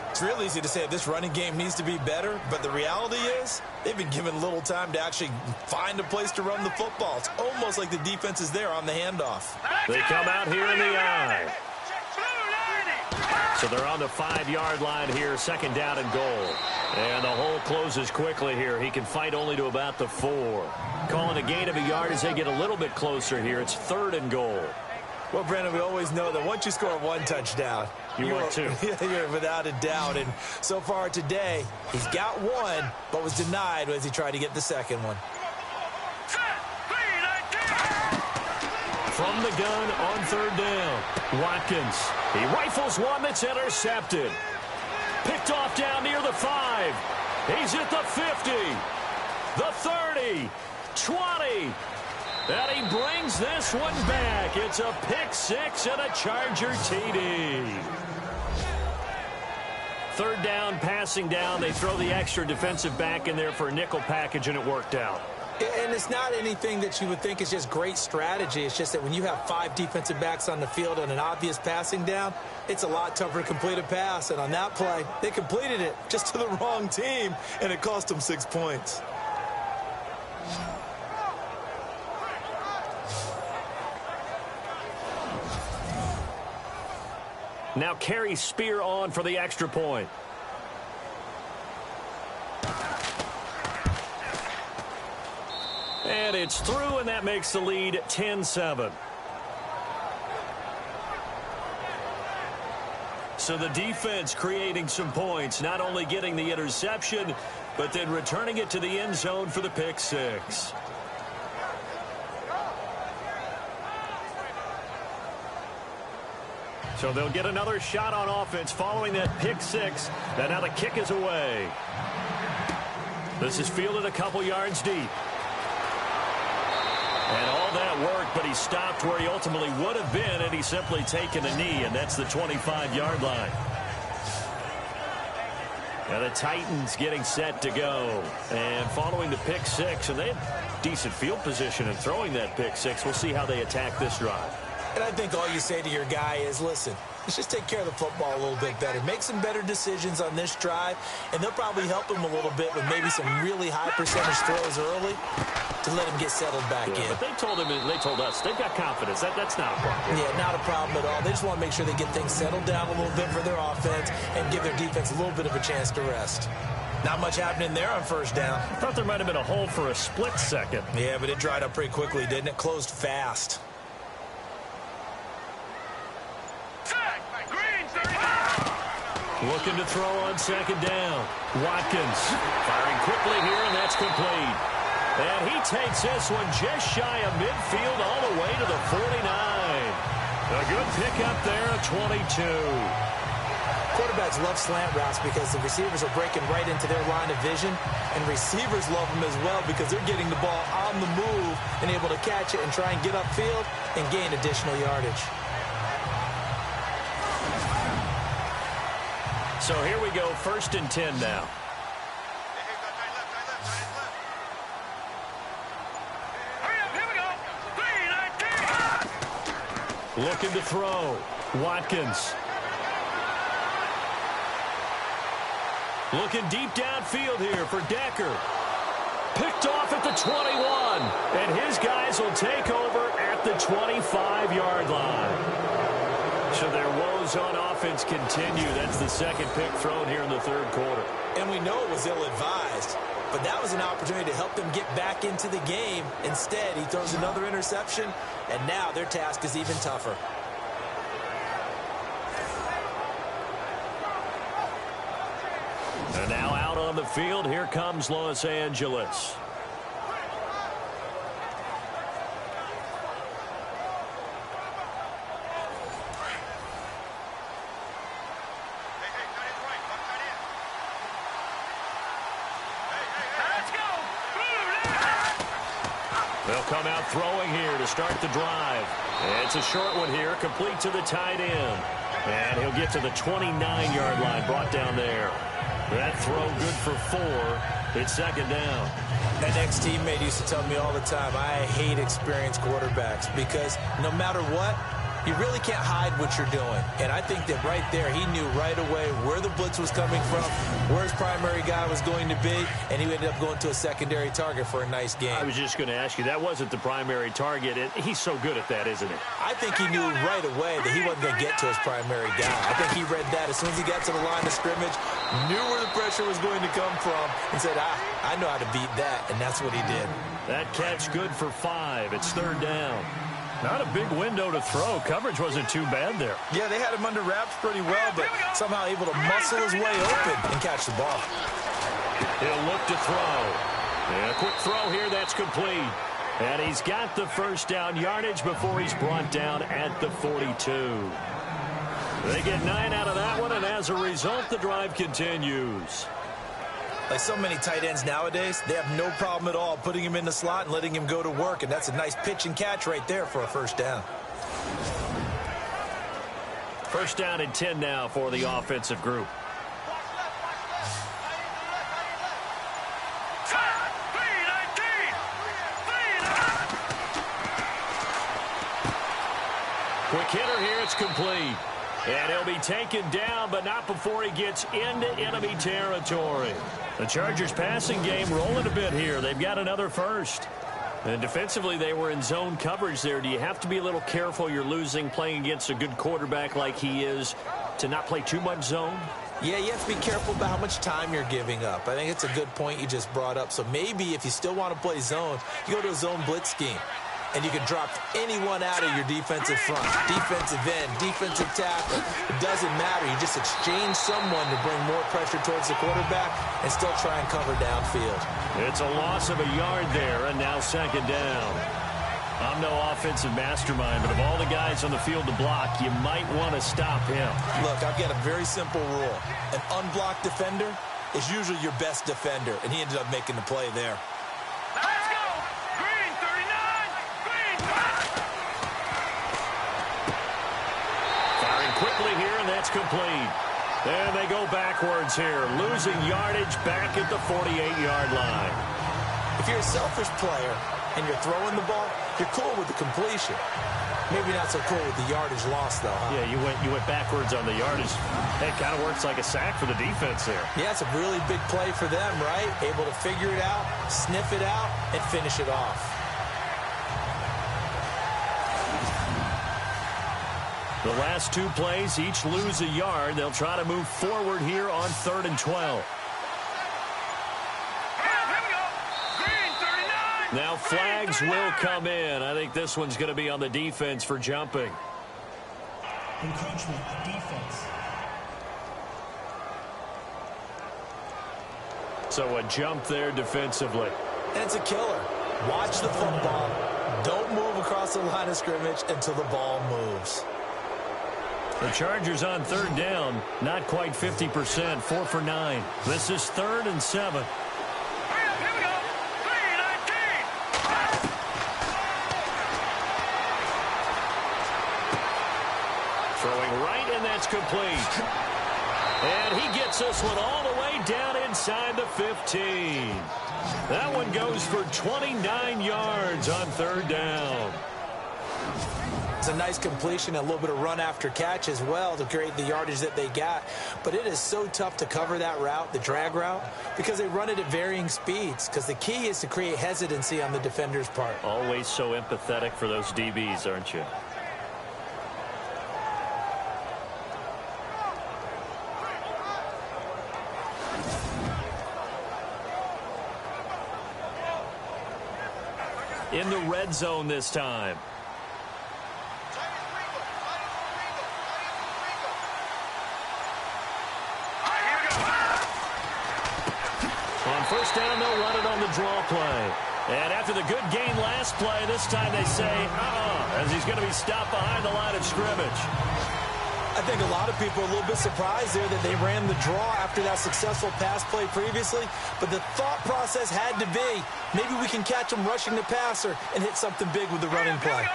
Speaker 3: It's real easy to say this running game needs to be better, but the reality is they've been given little time to actually find a place to run the football. It's almost like the defense is there on the handoff.
Speaker 2: They come out here in the eye. So they're on the 5-yard line here, second down and goal. And the hole closes quickly here. He can fight only to about the 4. Calling a gain of a yard as they get a little bit closer here. It's 3rd and goal.
Speaker 3: Well, Brandon, we always know that once you score 1 touchdown,
Speaker 2: you're 2.
Speaker 3: You're without a doubt. And so far today, he's got 1, but was denied as he tried to get the second one.
Speaker 2: From the gun on 3rd down, Watkins. He rifles one that's intercepted. Picked off down near the 5. He's at the 50, the 30, 20. And he brings this one back. It's a pick 6 and a Charger TD. 3rd down, passing down. They throw the extra defensive back in there for a nickel package, and it worked out.
Speaker 3: And it's not anything that you would think is just great strategy. It's just that when you have 5 defensive backs on the field on an obvious passing down, it's a lot tougher to complete a pass. And on that play, they completed it just to the wrong team, and it cost them 6 points.
Speaker 2: Now carry Spear on for the extra point. And it's through, and that makes the lead 10-7. So the defense creating some points, not only getting the interception, but then returning it to the end zone for the pick 6. So they'll get another shot on offense following that pick 6. And now the kick is away. This is fielded a couple yards deep. And all that worked, but he stopped where he ultimately would have been, and he's simply taken a knee, and that's the 25-yard line. And the Titans getting set to go. And following the pick 6, and they have decent field position in throwing that pick 6. We'll see how they attack this drive.
Speaker 3: And I think all you say to your guy is, listen, let's just take care of the football a little bit better. Make some better decisions on this drive, and they'll probably help him a little bit with maybe some really high percentage throws early to let him get settled back in.
Speaker 2: But they told him, and they told us, they've got confidence. That's not a problem.
Speaker 3: Yeah, not a problem at all. They just want to make sure they get things settled down a little bit for their offense and give their defense a little bit of a chance to rest. Not much happening there on 1st down.
Speaker 2: I thought there might have been a hole for a split second.
Speaker 3: Yeah, but it dried up pretty quickly, didn't it? Closed fast.
Speaker 2: Looking to throw on 2nd down. Watkins firing quickly here, and that's complete. And he takes this one just shy of midfield all the way to the 49. A good pickup there at 22.
Speaker 3: Quarterbacks love slant routes because the receivers are breaking right into their line of vision, and receivers love them as well because they're getting the ball on the move and able to catch it and try and get upfield and gain additional yardage.
Speaker 2: So here we go, 1st and 10 now. Looking to throw. Watkins. Looking deep downfield here for Decker. Picked off at the 21. And his guys will take over at the 25-yard line. So their woes on offense continue. That's the 2nd pick thrown here in the 3rd quarter.
Speaker 3: And we know it was ill-advised, but that was an opportunity to help them get back into the game. Instead, he throws another interception, and now their task is even tougher.
Speaker 2: And now out on the field, here comes Los Angeles. They'll come out throwing here to start the drive. It's a short one here, complete to the tight end. And he'll get to the 29-yard line, brought down there. That throw good for 4. It's 2nd down.
Speaker 3: An ex-teammate used to tell me all the time, I hate experienced quarterbacks because no matter what, You really can't hide what you're doing. And I think that right there, he knew right away where the blitz was coming from, where his primary guy was going to be, and he ended up going to a secondary target for a nice game.
Speaker 6: I was just going to ask you, that wasn't the primary target. He's so good at that, isn't he?
Speaker 3: I think he knew right away that he wasn't going to get to his primary guy. I think he read that as soon as he got to the line of scrimmage, knew where the pressure was going to come from, and said, I know how to beat that, and that's what he did.
Speaker 6: That catch good for 5. It's 3rd down. Not a big window to throw. Coverage wasn't too bad there.
Speaker 3: Yeah, they had him under wraps pretty well, but somehow able to muscle his way open and catch the ball.
Speaker 6: He'll look to throw. And a quick throw here, that's complete. And he's got the first down yardage before he's brought down at the 42. They get 9 out of that one, and as a result, the drive continues.
Speaker 3: Like so many tight ends nowadays, they have no problem at all putting him in the slot and letting him go to work, and that's a nice pitch and catch right there for a first down.
Speaker 6: First down and 10 now for the offensive group. Quick hitter here, it's complete. And he'll be taken down, but not before he gets into enemy territory. The Chargers passing game rolling a bit here. They've got another first. And defensively, they were in zone coverage there. Do you have to be a little careful you're losing playing against a good quarterback like he is to not play too much zone?
Speaker 3: Yeah, you have to be careful about how much time you're giving up. I think it's a good point you just brought up. So maybe if you still want to play zone, you go to a zone blitz scheme. And you can drop anyone out of your defensive front, defensive end, defensive tackle. It doesn't matter. You just exchange someone to bring more pressure towards the quarterback and still try and cover downfield.
Speaker 6: It's a loss of a yard there, and now 2nd down. I'm no offensive mastermind, but of all the guys on the field to block, you might want to stop him.
Speaker 3: Look, I've got a very simple rule. An unblocked defender is usually your best defender, and he ended up making the play there.
Speaker 6: Quickly here, and that's complete. And they go backwards here, losing yardage back at the 48-yard line.
Speaker 3: If you're a selfish player and you're throwing the ball, you're cool with the completion. Maybe not so cool with the yardage loss, though, huh?
Speaker 6: Yeah, you went backwards on the yardage. It kind of works like a sack for the defense there.
Speaker 3: Yeah, it's a really big play for them, right? Able to figure it out, sniff it out, and finish it off.
Speaker 6: The last 2 plays, each lose a yard. They'll try to move forward here on 3rd and 12. Now flags will come in. I think this one's going to be on the defense for jumping.
Speaker 7: Encroachment, defense.
Speaker 6: So a jump there defensively.
Speaker 3: And it's a killer. Watch the football. Don't move across the line of scrimmage until the ball moves.
Speaker 6: The Chargers on 3rd down, not quite 50%, 4 for 9. This is 3rd and 7. Throwing right, and that's complete. And he gets this one all the way down inside the 15. That one goes for 29 yards on 3rd down.
Speaker 3: It's a nice completion, a little bit of run after catch as well to create the yardage that they got. But it is so tough to cover that route, the drag route, because they run it at varying speeds. Because the key is to create hesitancy on the defender's part.
Speaker 6: Always so empathetic for those DBs, aren't you? In the red zone this time. On 1st down, they'll run it on the draw play. And after the good gain last play, this time they say, as he's going to be stopped behind the line of scrimmage.
Speaker 3: I think a lot of people are a little bit surprised there that they ran the draw after that successful pass play previously. But the thought process had to be, maybe we can catch him rushing the passer and hit something big with the running play.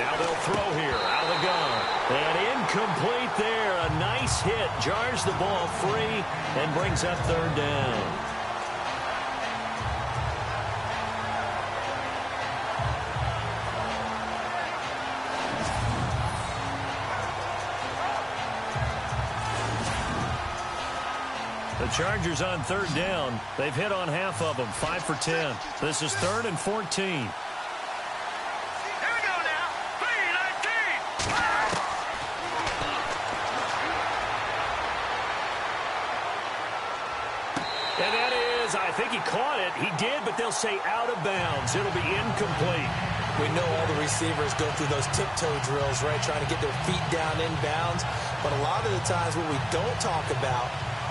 Speaker 6: Now they'll throw here out of the gun. And incomplete there. A nice hit. Jars the ball free and brings up 3rd down.
Speaker 2: The Chargers on third down. They've hit on half of them, 5 for 10. This is 3rd and 14.
Speaker 4: Here we go now. 3-19.
Speaker 2: And that is, I think he caught it. He did, but they'll say out of bounds. It'll be incomplete.
Speaker 3: We know all the receivers go through those tiptoe drills, right, trying to get their feet down inbounds. But a lot of the times what we don't talk about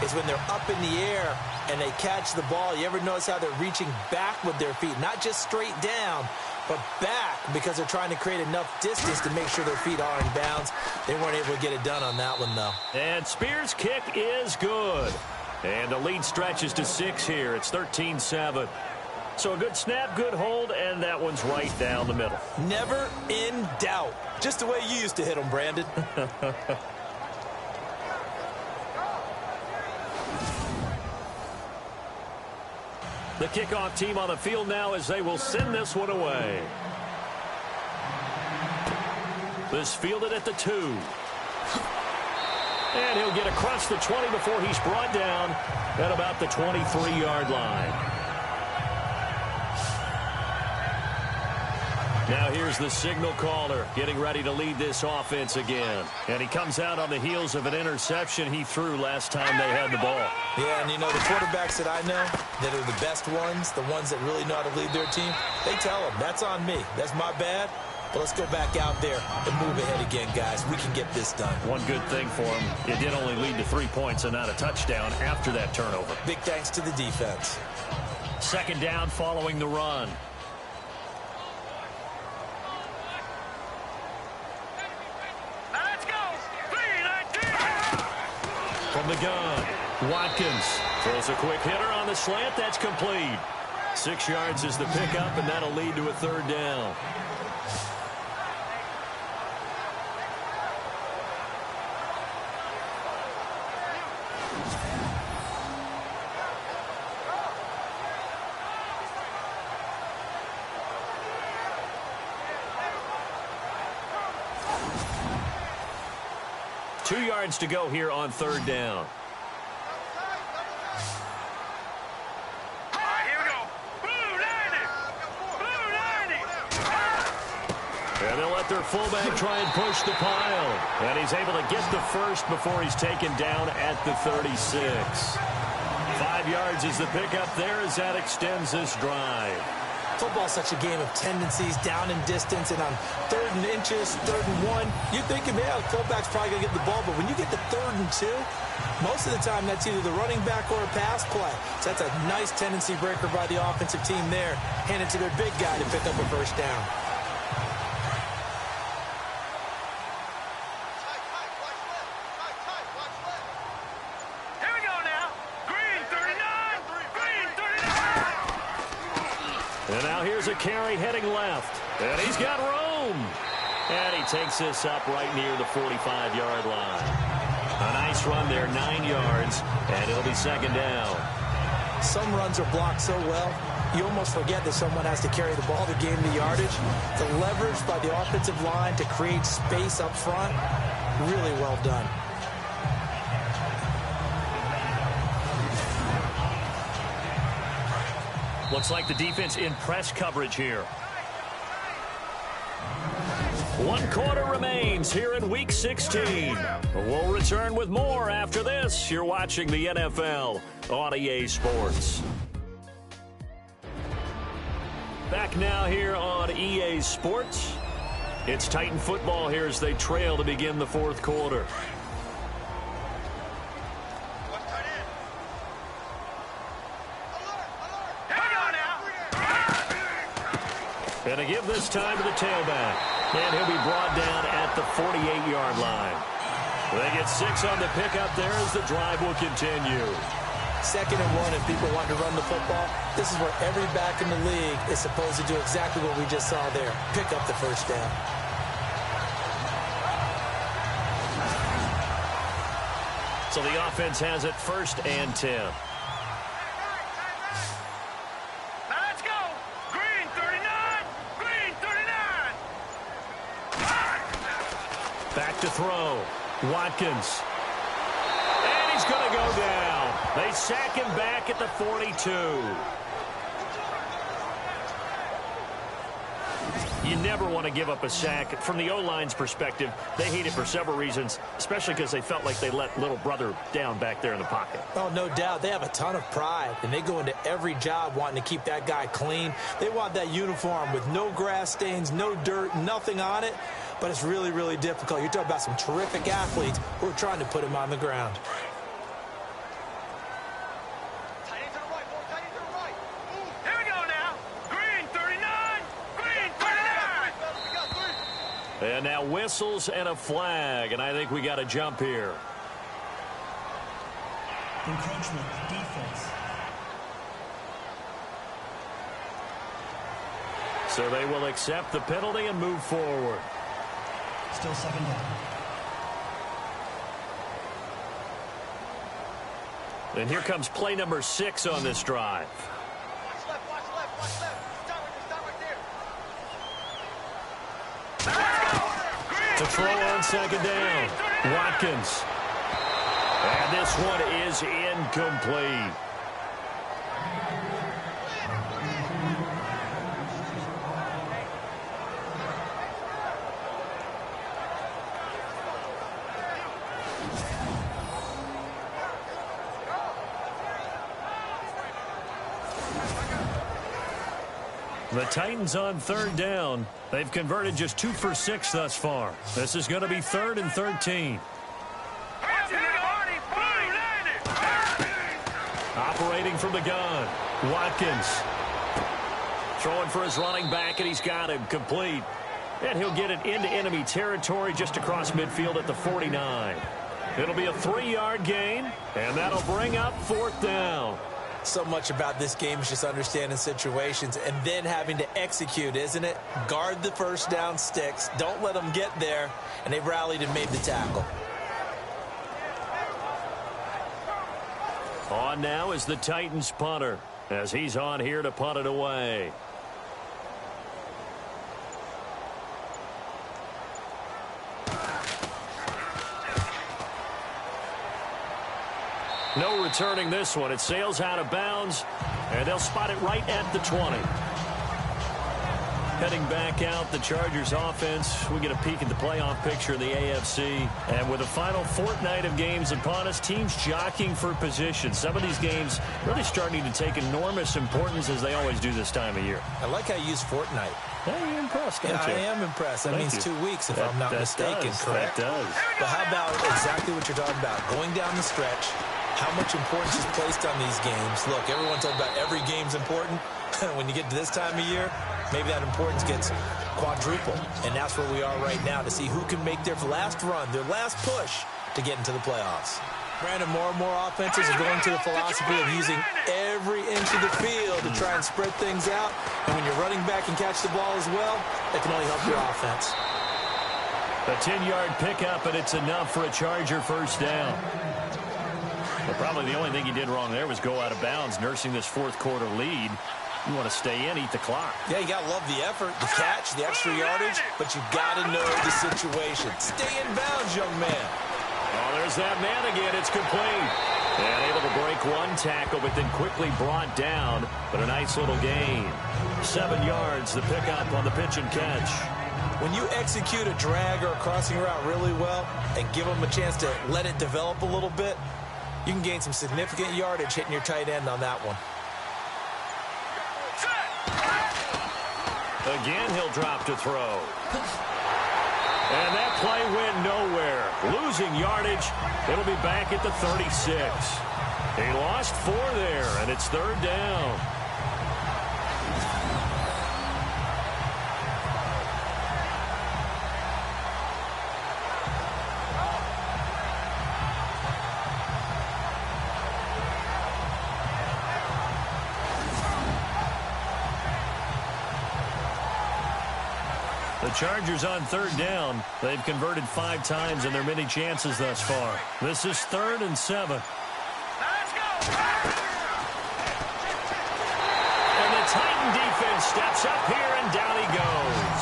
Speaker 3: is when they're up in the air and they catch the ball. You ever notice how they're reaching back with their feet? Not just straight down, but back, because they're trying to create enough distance to make sure their feet are in bounds. They weren't able to get it done on that one, though.
Speaker 2: And Spears' kick is good. And the lead stretches to 6 here. It's 13-7. So a good snap, good hold, and that one's right down the middle.
Speaker 3: Never in doubt. Just the way you used to hit them, Brandon.
Speaker 2: The kickoff team on the field now as they will send this one away. This fielded at the 2. And he'll get across the 20 before he's brought down at about the 23-yard line. Now here's the signal caller getting ready to lead this offense again. And he comes out on the heels of an interception he threw last time they had the ball.
Speaker 3: Yeah, and you know, the quarterbacks that I know that are the best ones, the ones that really know how to lead their team, they tell them, that's on me. That's my bad. But let's go back out there and move ahead again, guys. We can get this done.
Speaker 2: One good thing for him, it did only lead to 3 points and not a touchdown after that turnover.
Speaker 3: Big thanks to the defense.
Speaker 2: 2nd down following the run. From the gun, Watkins throws a quick hitter on the slant. That's complete. 6 yards is the pickup, and that'll lead to a 3rd down. Two yards to go here on 3rd down.
Speaker 4: Here we go. Blue 90. Blue 90.
Speaker 2: And they'll let their fullback try and push the pile. And he's able to get the first before he's taken down at the 36. 5 yards is the pickup there as that extends this drive.
Speaker 3: Football's such a game of tendencies, down in distance, and on 3rd and inches, 3rd and 1, you're thinking, yeah, the fullback's probably going to get the ball. But when you get to 3rd and 2, most of the time that's either the running back or a pass play. So that's a nice tendency breaker by the offensive team there. Hand it to their big guy to pick up a 1st down.
Speaker 2: And now here's a carry heading left. And he's got room. And he takes this up right near the 45-yard line. A nice run there, 9 yards, and it'll be 2nd down.
Speaker 3: Some runs are blocked so well, you almost forget that someone has to carry the ball to gain the yardage. The leverage by the offensive line to create space up front, really well done.
Speaker 2: Looks like the defense in press coverage here. 1 quarter remains here in Week 16. We'll return with more after this. You're watching the NFL on EA Sports. Back now here on EA Sports. It's Titan football here as they trail to begin the 4th quarter. And to give this time to the tailback. And he'll be brought down at the 48-yard line. They get 6 on the pickup there as the drive will continue.
Speaker 3: 2nd and 1, if people want to run the football, this is where every back in the league is supposed to do exactly what we just saw there. Pick up the 1st down.
Speaker 2: So the offense has it 1st and 10. Back to throw. Watkins. And he's going to go down. They sack him back at the 42. You never want to give up a sack. From the O-line's perspective, they hate it for several reasons, especially because they felt like they let little brother down back there in the pocket.
Speaker 3: Oh, no doubt. They have a ton of pride, and they go into every job wanting to keep that guy clean. They want that uniform with no grass stains, no dirt, nothing on it, but it's really, really difficult. You're talking about some terrific athletes who are trying to put him on the ground.
Speaker 2: And now whistles and a flag, and I think we got a jump here.
Speaker 7: Encroachment, defense.
Speaker 2: So they will accept the penalty and move forward.
Speaker 7: Still second down.
Speaker 2: And here comes play number 6 on this drive.
Speaker 4: Watch left, watch left, watch left. Stop right there.
Speaker 2: To throw on second down, Watkins. And this one is incomplete. The Titans on third down. They've converted just 2 for 6 thus far. This is going to be 3rd and 13. Operating from the gun, Watkins. Throwing for his running back, and he's got him complete. And he'll get it into enemy territory just across midfield at the 49. It'll be a 3-yard gain, and that'll bring up 4th down.
Speaker 3: So much about this game is just understanding situations and then having to execute, isn't it? Guard the first down sticks. Don't let them get there. And they rallied and made the tackle.
Speaker 2: On now is the Titans punter as he's on here to punt it away. No returning this one. It sails out of bounds, and they'll spot it right at the 20. Heading back out, the Chargers offense. We get a peek at the playoff picture in the AFC. And with the final fortnight of games upon us, teams jockeying for position. Some of these games really starting to take enormous importance as they always do this time of year.
Speaker 3: I like how you use fortnight.
Speaker 2: Yeah, you're impressed, don't you?
Speaker 3: I am impressed. That means 2 weeks, if I'm not mistaken, correct?
Speaker 2: That does.
Speaker 3: But how about exactly what you're talking about? Going down the stretch, how much importance is placed on these games. Look, everyone talks about every game's important. When you get to this time of year, maybe that importance gets quadrupled. And that's where we are right now to see who can make their last run, their last push to get into the playoffs. Brandon, more and more offenses are going to the philosophy of using every inch of the field to try and spread things out. And when you're running back and catch the ball as well, that can only help your offense.
Speaker 2: A 10-yard pickup, and it's enough for a Charger first down. But probably the only thing he did wrong there was go out of bounds, nursing this fourth quarter lead. You want to stay in, eat the clock.
Speaker 3: Yeah, you got to love the effort, the catch, the extra yardage, but you got to know the situation. Stay in bounds, young man.
Speaker 2: Oh, there's that man again. It's complete. And able to break one tackle, but then quickly brought down. But a nice little gain. 7 yards, the pickup on the pitch and catch.
Speaker 3: When you execute a drag or a crossing route really well and give them a chance to let it develop a little bit, you can gain some significant yardage hitting your tight end on that one.
Speaker 2: Again, he'll drop to throw. And that play went nowhere. Losing yardage. It'll be back at the 36. He lost 4 there, and it's 3rd down. The Chargers on 3rd down. They've converted 5 times in their many chances thus far. This is 3rd and 7.
Speaker 4: Let's go!
Speaker 2: And the Titan defense steps up here, and down he goes.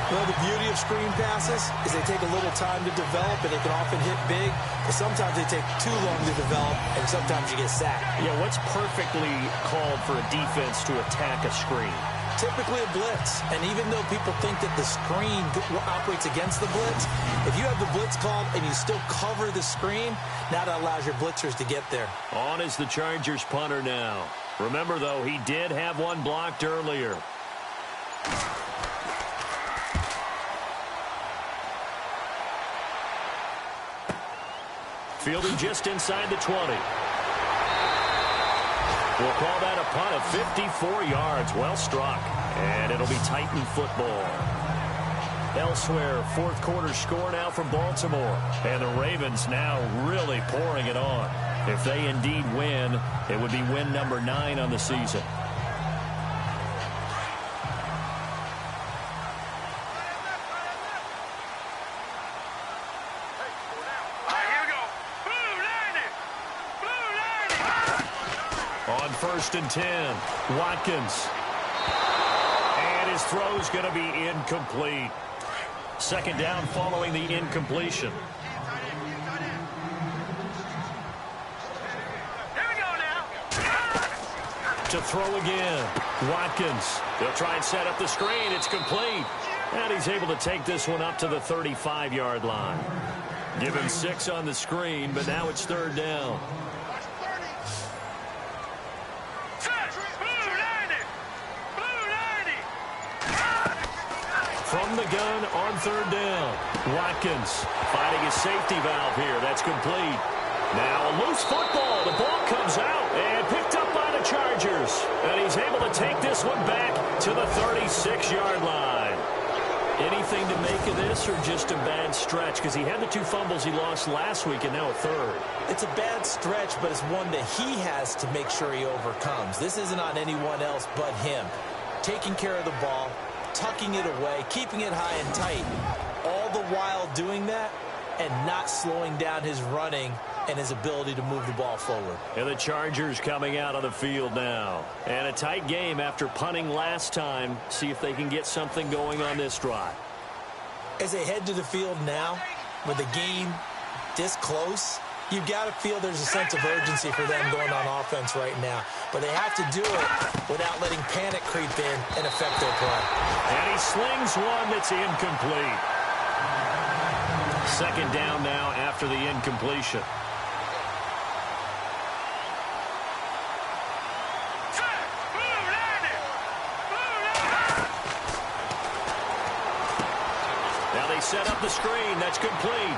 Speaker 3: Well, the beauty of screen passes is they take a little time to develop, and they can often hit big, but sometimes they take too long to develop, and sometimes you get sacked.
Speaker 2: Yeah, what's perfectly called for a defense to attack a screen?
Speaker 3: Typically a blitz, and even though people think that the screen operates against the blitz, if you have the blitz called and you still cover the screen, now that allows your blitzers to get there.
Speaker 2: On is the Chargers punter now. Remember, though, he did have one blocked earlier. Fielding just inside the 20. We'll call that a punt of 54 yards. Well struck. And it'll be Titan football. Elsewhere, fourth quarter score now from Baltimore. And the Ravens now really pouring it on. If they indeed win, it would be win number 9 on the season. First and 10. Watkins. And his throw's going to be incomplete. Second down following the incompletion.
Speaker 4: Here we go now.
Speaker 2: To throw again. Watkins. They'll try and set up the screen. It's complete. And he's able to take this one up to the 35-yard line. Give him 6 on the screen, but now it's third down. From the gun on third down. Watkins finding his safety valve here. That's complete. Now a loose football. The ball comes out and picked up by the Chargers. And he's able to take this one back to the 36-yard line. Anything to make of this or just a bad stretch? Because he had the 2 fumbles he lost last week and now a third.
Speaker 3: It's a bad stretch, but it's one that he has to make sure he overcomes. This isn't on anyone else but him. Taking care of the ball, tucking it away, keeping it high and tight, all the while doing that and not slowing down his running and his ability to move the ball forward.
Speaker 2: And the Chargers coming out on the field now. And a tight game after punting last time. See if they can get something going on this drive.
Speaker 3: As they head to the field now, with the game this close, you've got to feel there's a sense of urgency for them going on offense right now. But they have to do it without letting panic creep in and affect their play.
Speaker 2: And he slings one that's incomplete. Second down now after the incompletion. Now they set up the screen. That's complete.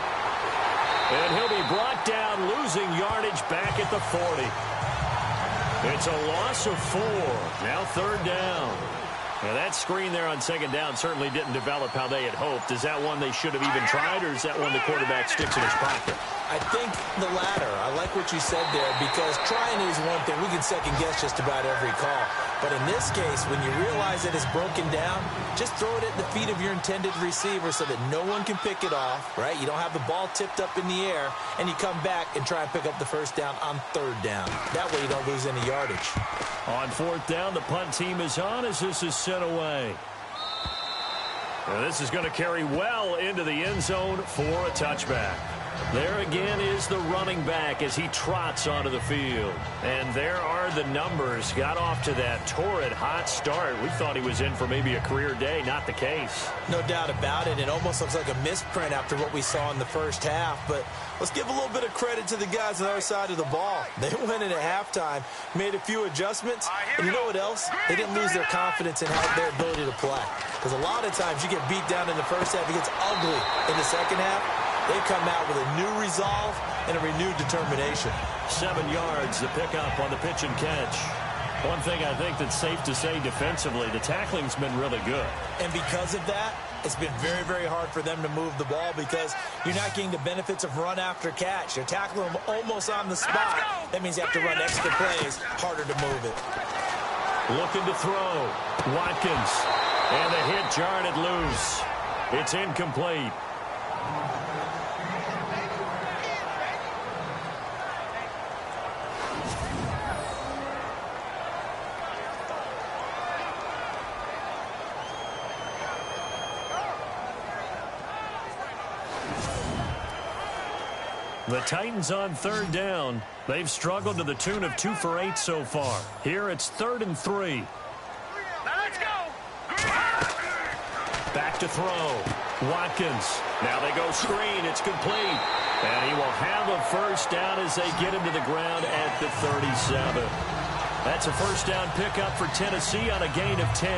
Speaker 2: And he'll be brought down, losing yardage back at the 40. It's a loss of 4. Now third down. Now that screen there on second down certainly didn't develop how they had hoped. Is that one they should have even tried, or is that one the quarterback sticks in his pocket?
Speaker 3: I think the latter. I like what you said there, because trying is one thing. We can second guess just about every call. But in this case, when you realize that it's broken down, just throw it at the feet of your intended receiver so that no one can pick it off, right? You don't have the ball tipped up in the air, and you come back and try and pick up the first down on third down. That way you don't lose any yardage.
Speaker 2: On fourth down, the punt team is on as this is sent away. Now this is going to carry well into the end zone for a touchback. There again is the running back as he trots onto the field. And there are the numbers. Got off to that torrid hot start. We thought he was in for maybe a career day. Not the case.
Speaker 3: No doubt about it. It almost looks like a misprint after what we saw in the first half. But let's give a little bit of credit to the guys on the other side of the ball. They went in at halftime, made a few adjustments. And you know what else? They didn't lose their confidence in their ability to play. Because a lot of times you get beat down in the first half. It gets ugly in the second half. They come out with a new resolve and a renewed determination. 7
Speaker 2: yards, the pickup on the pitch and catch. One thing I think that's safe to say defensively, the tackling's been really good.
Speaker 3: And because of that, it's been very, very hard for them to move the ball because you're not getting the benefits of run after catch. You're tackling them almost on the spot. That means you have to run extra plays, harder to move it.
Speaker 2: Looking to throw. Watkins. And the hit jarred it loose. It's incomplete. The Titans on third down. They've struggled to the tune of 2 for 8 so far. Here it's 3rd and 3.
Speaker 4: Now let's go.
Speaker 2: Back to throw. Watkins. Now they go screen. It's complete. And he will have a first down as they get him to the ground at the 37. That's a first down pickup for Tennessee on a gain of 10.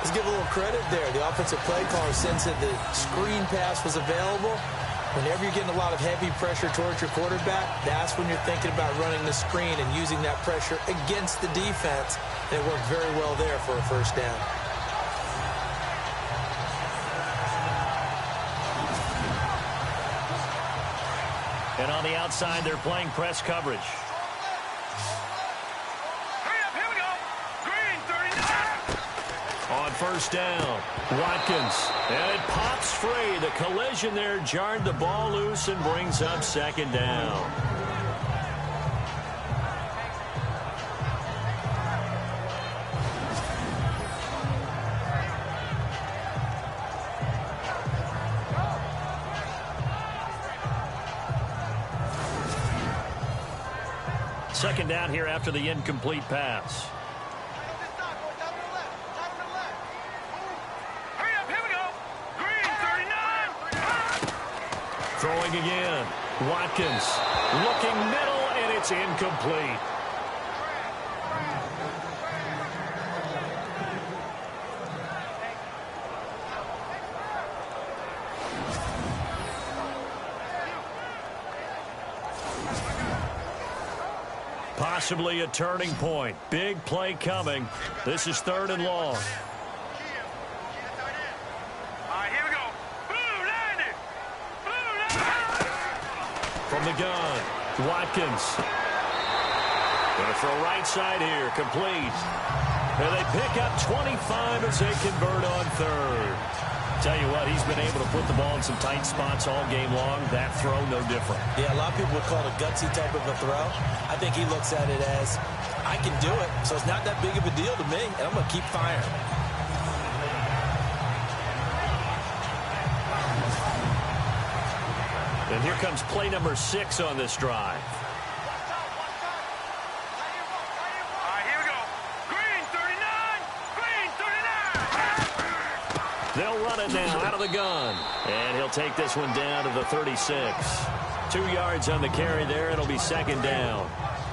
Speaker 3: Let's give a little credit there. The offensive play caller sensed that the screen pass was available. Whenever you're getting a lot of heavy pressure towards your quarterback, that's when you're thinking about running the screen and using that pressure against the defense. And it worked very well there for a first down.
Speaker 2: And on the outside, they're playing press coverage.
Speaker 4: Hurry up, here we go. Green, 39.
Speaker 2: On first down, Watkins. And it pops free. The collision there jarred the ball loose and brings up second down. Second down here after the incomplete pass.
Speaker 4: Hurry up, here we go. Green, 39.
Speaker 2: Throwing again. Watkins looking middle, and it's incomplete. Possibly a turning point. Big play coming. This is 3rd and long.
Speaker 4: All right, here we go. Blue 90. Blue 90.
Speaker 2: From the gun, Watkins. Going to throw right side here, complete. And they pick up 25 as they convert on 3rd. Tell you what, he's been able to put the ball in some tight spots all game long. That throw, no different.
Speaker 3: Yeah, a lot of people would call it a gutsy type of a throw. I think he looks at it as, I can do it, so it's not that big of a deal to me, and I'm going to keep firing.
Speaker 2: And here comes play number 6 on this drive.
Speaker 4: All right, here we go. Green, 39. Green, 39.
Speaker 2: They'll run it now out of the gun. And he'll take this one down to the 36. 2 yards on the carry there. It'll be second down.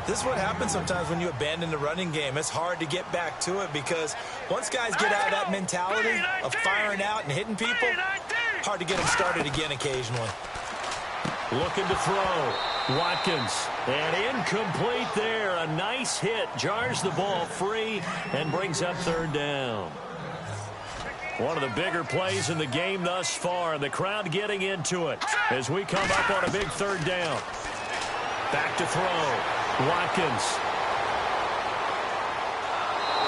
Speaker 3: This is what happens sometimes when you abandon the running game. It's hard to get back to it because once guys get out of that mentality of firing out and hitting people, hard to get them started again occasionally.
Speaker 2: Looking to throw. Watkins. And incomplete there. A nice hit. Jars the ball free and brings up 3rd down. One of the bigger plays in the game thus far. The crowd getting into it as we come up on a big 3rd down. Back to throw. Watkins.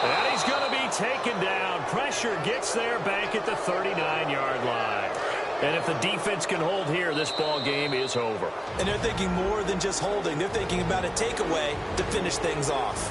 Speaker 2: And he's going to be taken down. Pressure gets there back at the 39-yard line. And if the defense can hold here, this ball game is over.
Speaker 3: And they're thinking more than just holding. They're thinking about a takeaway to finish things off.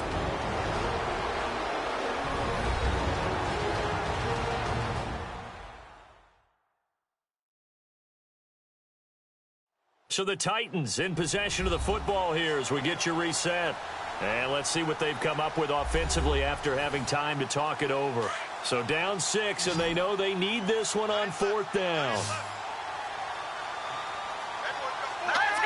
Speaker 2: So the Titans in possession of the football here as we get you reset. And let's see what they've come up with offensively after having time to talk it over. So down 6, and they know they need this one on 4th down.
Speaker 4: Let's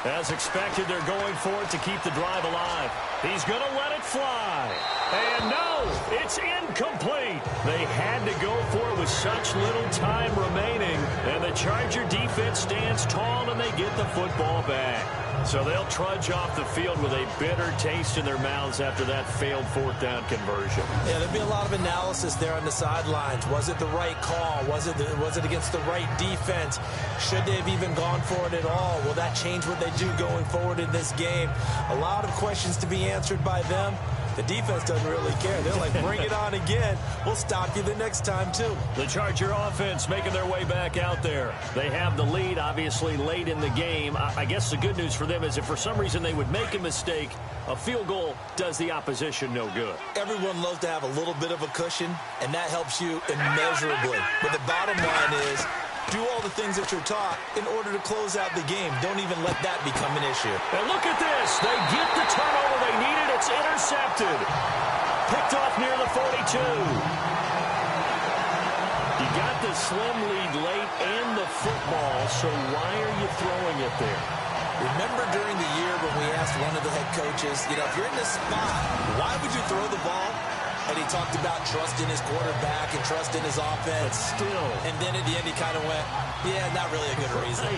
Speaker 4: go.
Speaker 2: As expected, they're going for it to keep the drive alive. He's going to let it fly. And no, it's incomplete. They had to go for it with such little time remaining. And the Charger defense stands tall, and they get the football back. So they'll trudge off the field with a bitter taste in their mouths after that failed 4th down conversion.
Speaker 3: Yeah, there'll be a lot of analysis there on the sidelines. Was it the right call? Was it against the right defense? Should they have even gone for it at all? Will that change what they do going forward in this game? A lot of questions to be answered by them. The defense doesn't really care. They're like, bring it on again. We'll stop you the next time, too.
Speaker 2: The Charger offense making their way back out there. They have the lead, obviously, late in the game. I guess the good news for them is if for some reason they would make a mistake, a field goal does the opposition no good.
Speaker 3: Everyone loves to have a little bit of a cushion, and that helps you immeasurably. But the bottom line is Do all the things that you're taught in order to close out the game. Don't even let that become an issue.
Speaker 2: And look at this. They get the turnover they needed. It's intercepted. Picked off near the 42. You got the slim lead late and the football, so why are you throwing it there?
Speaker 3: Remember during the year when we asked one of the head coaches, if you're in this spot, why would you throw the ball? And he talked about trust in his quarterback and trust in his offense.
Speaker 2: But still.
Speaker 3: And then at the end he kind of went, yeah, not really a good reason.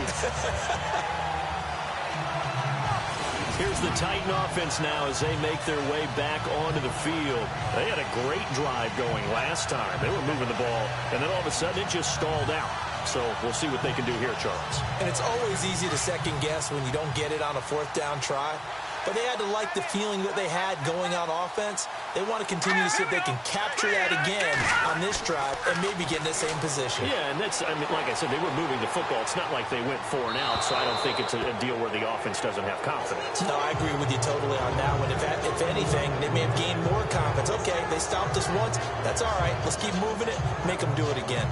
Speaker 2: Here's the Titan offense now as they make their way back onto the field. They had a great drive going last time. They were moving the ball, and then all of a sudden it just stalled out. So we'll see what they can do here, Charles.
Speaker 3: And it's always easy to second guess when you don't get it on a fourth down try. But they had to like the feeling that they had going on offense. They want to continue to see if they can capture that again on this drive and maybe get in the same position.
Speaker 2: Yeah, and that's, like I said, they were moving the football. It's not like they went 4 and out, so I don't think it's a deal where the offense doesn't have confidence.
Speaker 3: No, I agree with you totally on that one. If anything, they may have gained more confidence. Okay, they stopped us once. That's all right. Let's keep moving it. Make them do it again.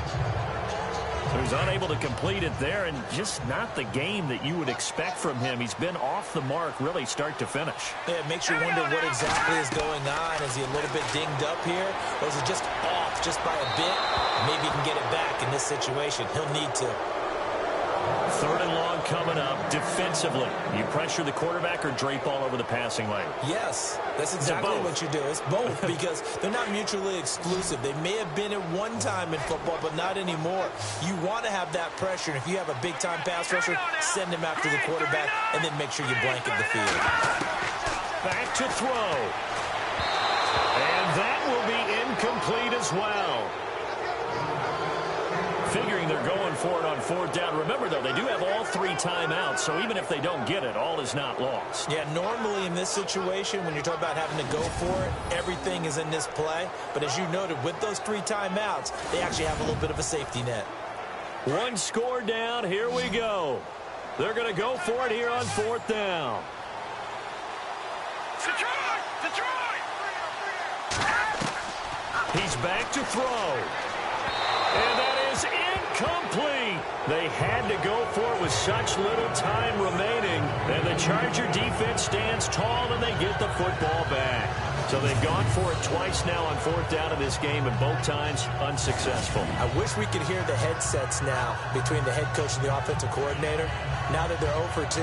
Speaker 2: So he's unable to complete it there, and just not the game that you would expect from him. He's been off the mark really start to finish.
Speaker 3: Yeah, it makes you wonder what exactly is going on. Is he a little bit dinged up here, or is it just off just by a bit? Maybe he can get it back in this situation. He'll need to.
Speaker 2: 3rd and long coming up defensively. You pressure the quarterback or drape all over the passing lane?
Speaker 3: Yes, that's exactly what you do. It's both because they're not mutually exclusive. They may have been at one time in football, but not anymore. You want to have that pressure. And if you have a big-time pass rusher, send him after the quarterback and then make sure you blanket the field.
Speaker 2: Back to throw. And that will be incomplete as well. Figuring they're going for it on 4th down. Remember, though, they do have all 3 timeouts, so even if they don't get it, all is not lost.
Speaker 3: Yeah, normally in this situation, when you're talking about having to go for it, everything is in this play. But as you noted, with those 3 timeouts, they actually have a little bit of a safety net.
Speaker 2: 1 score down. Here we go. They're going to go for it here on 4th down.
Speaker 4: Detroit!
Speaker 2: He's back to throw. And that is incomplete. They had to go for it with such little time remaining. And the Charger defense stands tall and they get the football back. So they've gone for it twice now on 4th down in this game, and both times unsuccessful.
Speaker 3: I wish we could hear the headsets now between the head coach and the offensive coordinator. Now that they're 0 for 2.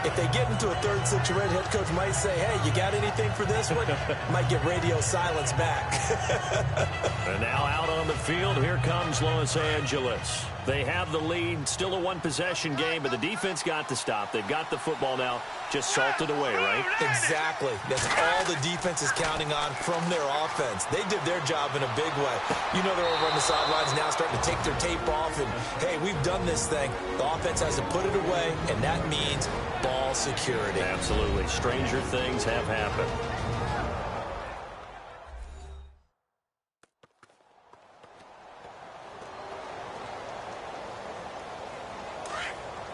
Speaker 3: If they get into a 3rd situation, head coach might say, hey, you got anything for this one? Might get radio silence back.
Speaker 2: And now out on the field, here comes Los Angeles. They have the lead, still a 1-possession game, but the defense got to stop. They've got the football now, just salted away, right?
Speaker 3: Exactly. That's all the defense is counting on from their offense. They did their job in a big way. You know they're over on the sidelines now starting to take their tape off, and, hey, we've done this thing. The offense has to put it away, and that means ball security.
Speaker 2: Absolutely. Stranger things have happened.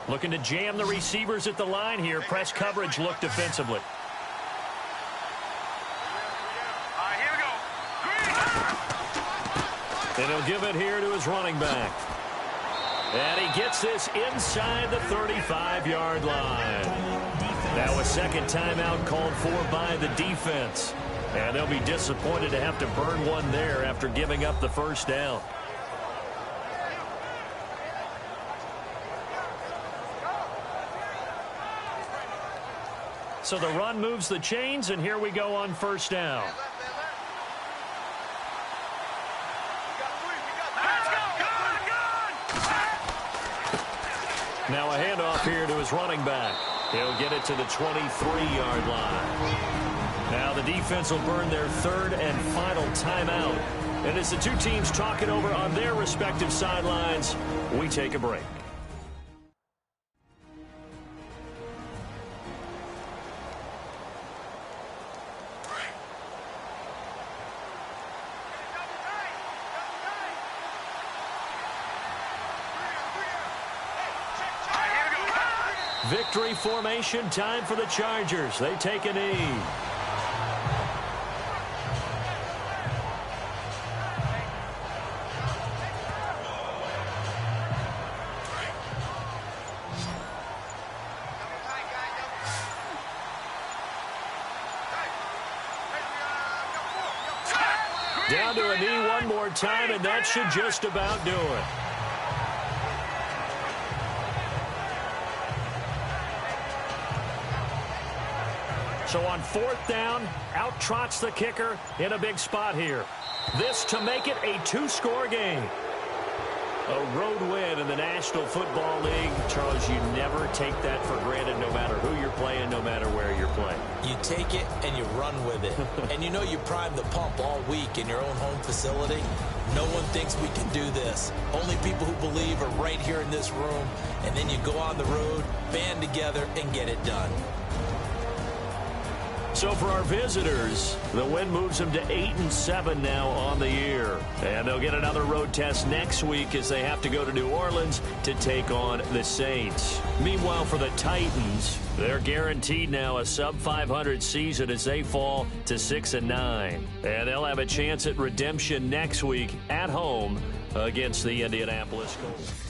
Speaker 2: Looking to jam the receivers at the line here. Press coverage look defensively.
Speaker 4: Here we go.
Speaker 2: And he'll give it here to his running back. And he gets this inside the 35-yard line. Now a second timeout called for by the defense. And they'll be disappointed to have to burn one there after giving up the 1st down. So the run moves the chains, and here we go on 1st down. Now a handoff here to his running back. He'll get it to the 23-yard line. Now the defense will burn their 3rd and final timeout. And as the 2 teams talk it over on their respective sidelines, we take a break. Victory formation, time for the Chargers. They take a knee. Down to a knee one more time, and that should just about do it. So on 4th down, out trots the kicker in a big spot here. This to make it a 2-score game. A road win in the National Football League. Charles, you never take that for granted no matter who you're playing, no matter where you're playing.
Speaker 3: You take it and you run with it. And you know you prime the pump all week in your own home facility. No one thinks we can do this. Only people who believe are right here in this room. And then you go on the road, band together, and get it done.
Speaker 2: So for our visitors, the win moves them to 8-7 now on the year. And they'll get another road test next week as they have to go to New Orleans to take on the Saints. Meanwhile, for the Titans, they're guaranteed now a sub-500 season as they fall to 6-9. And they'll have a chance at redemption next week at home against the Indianapolis Colts.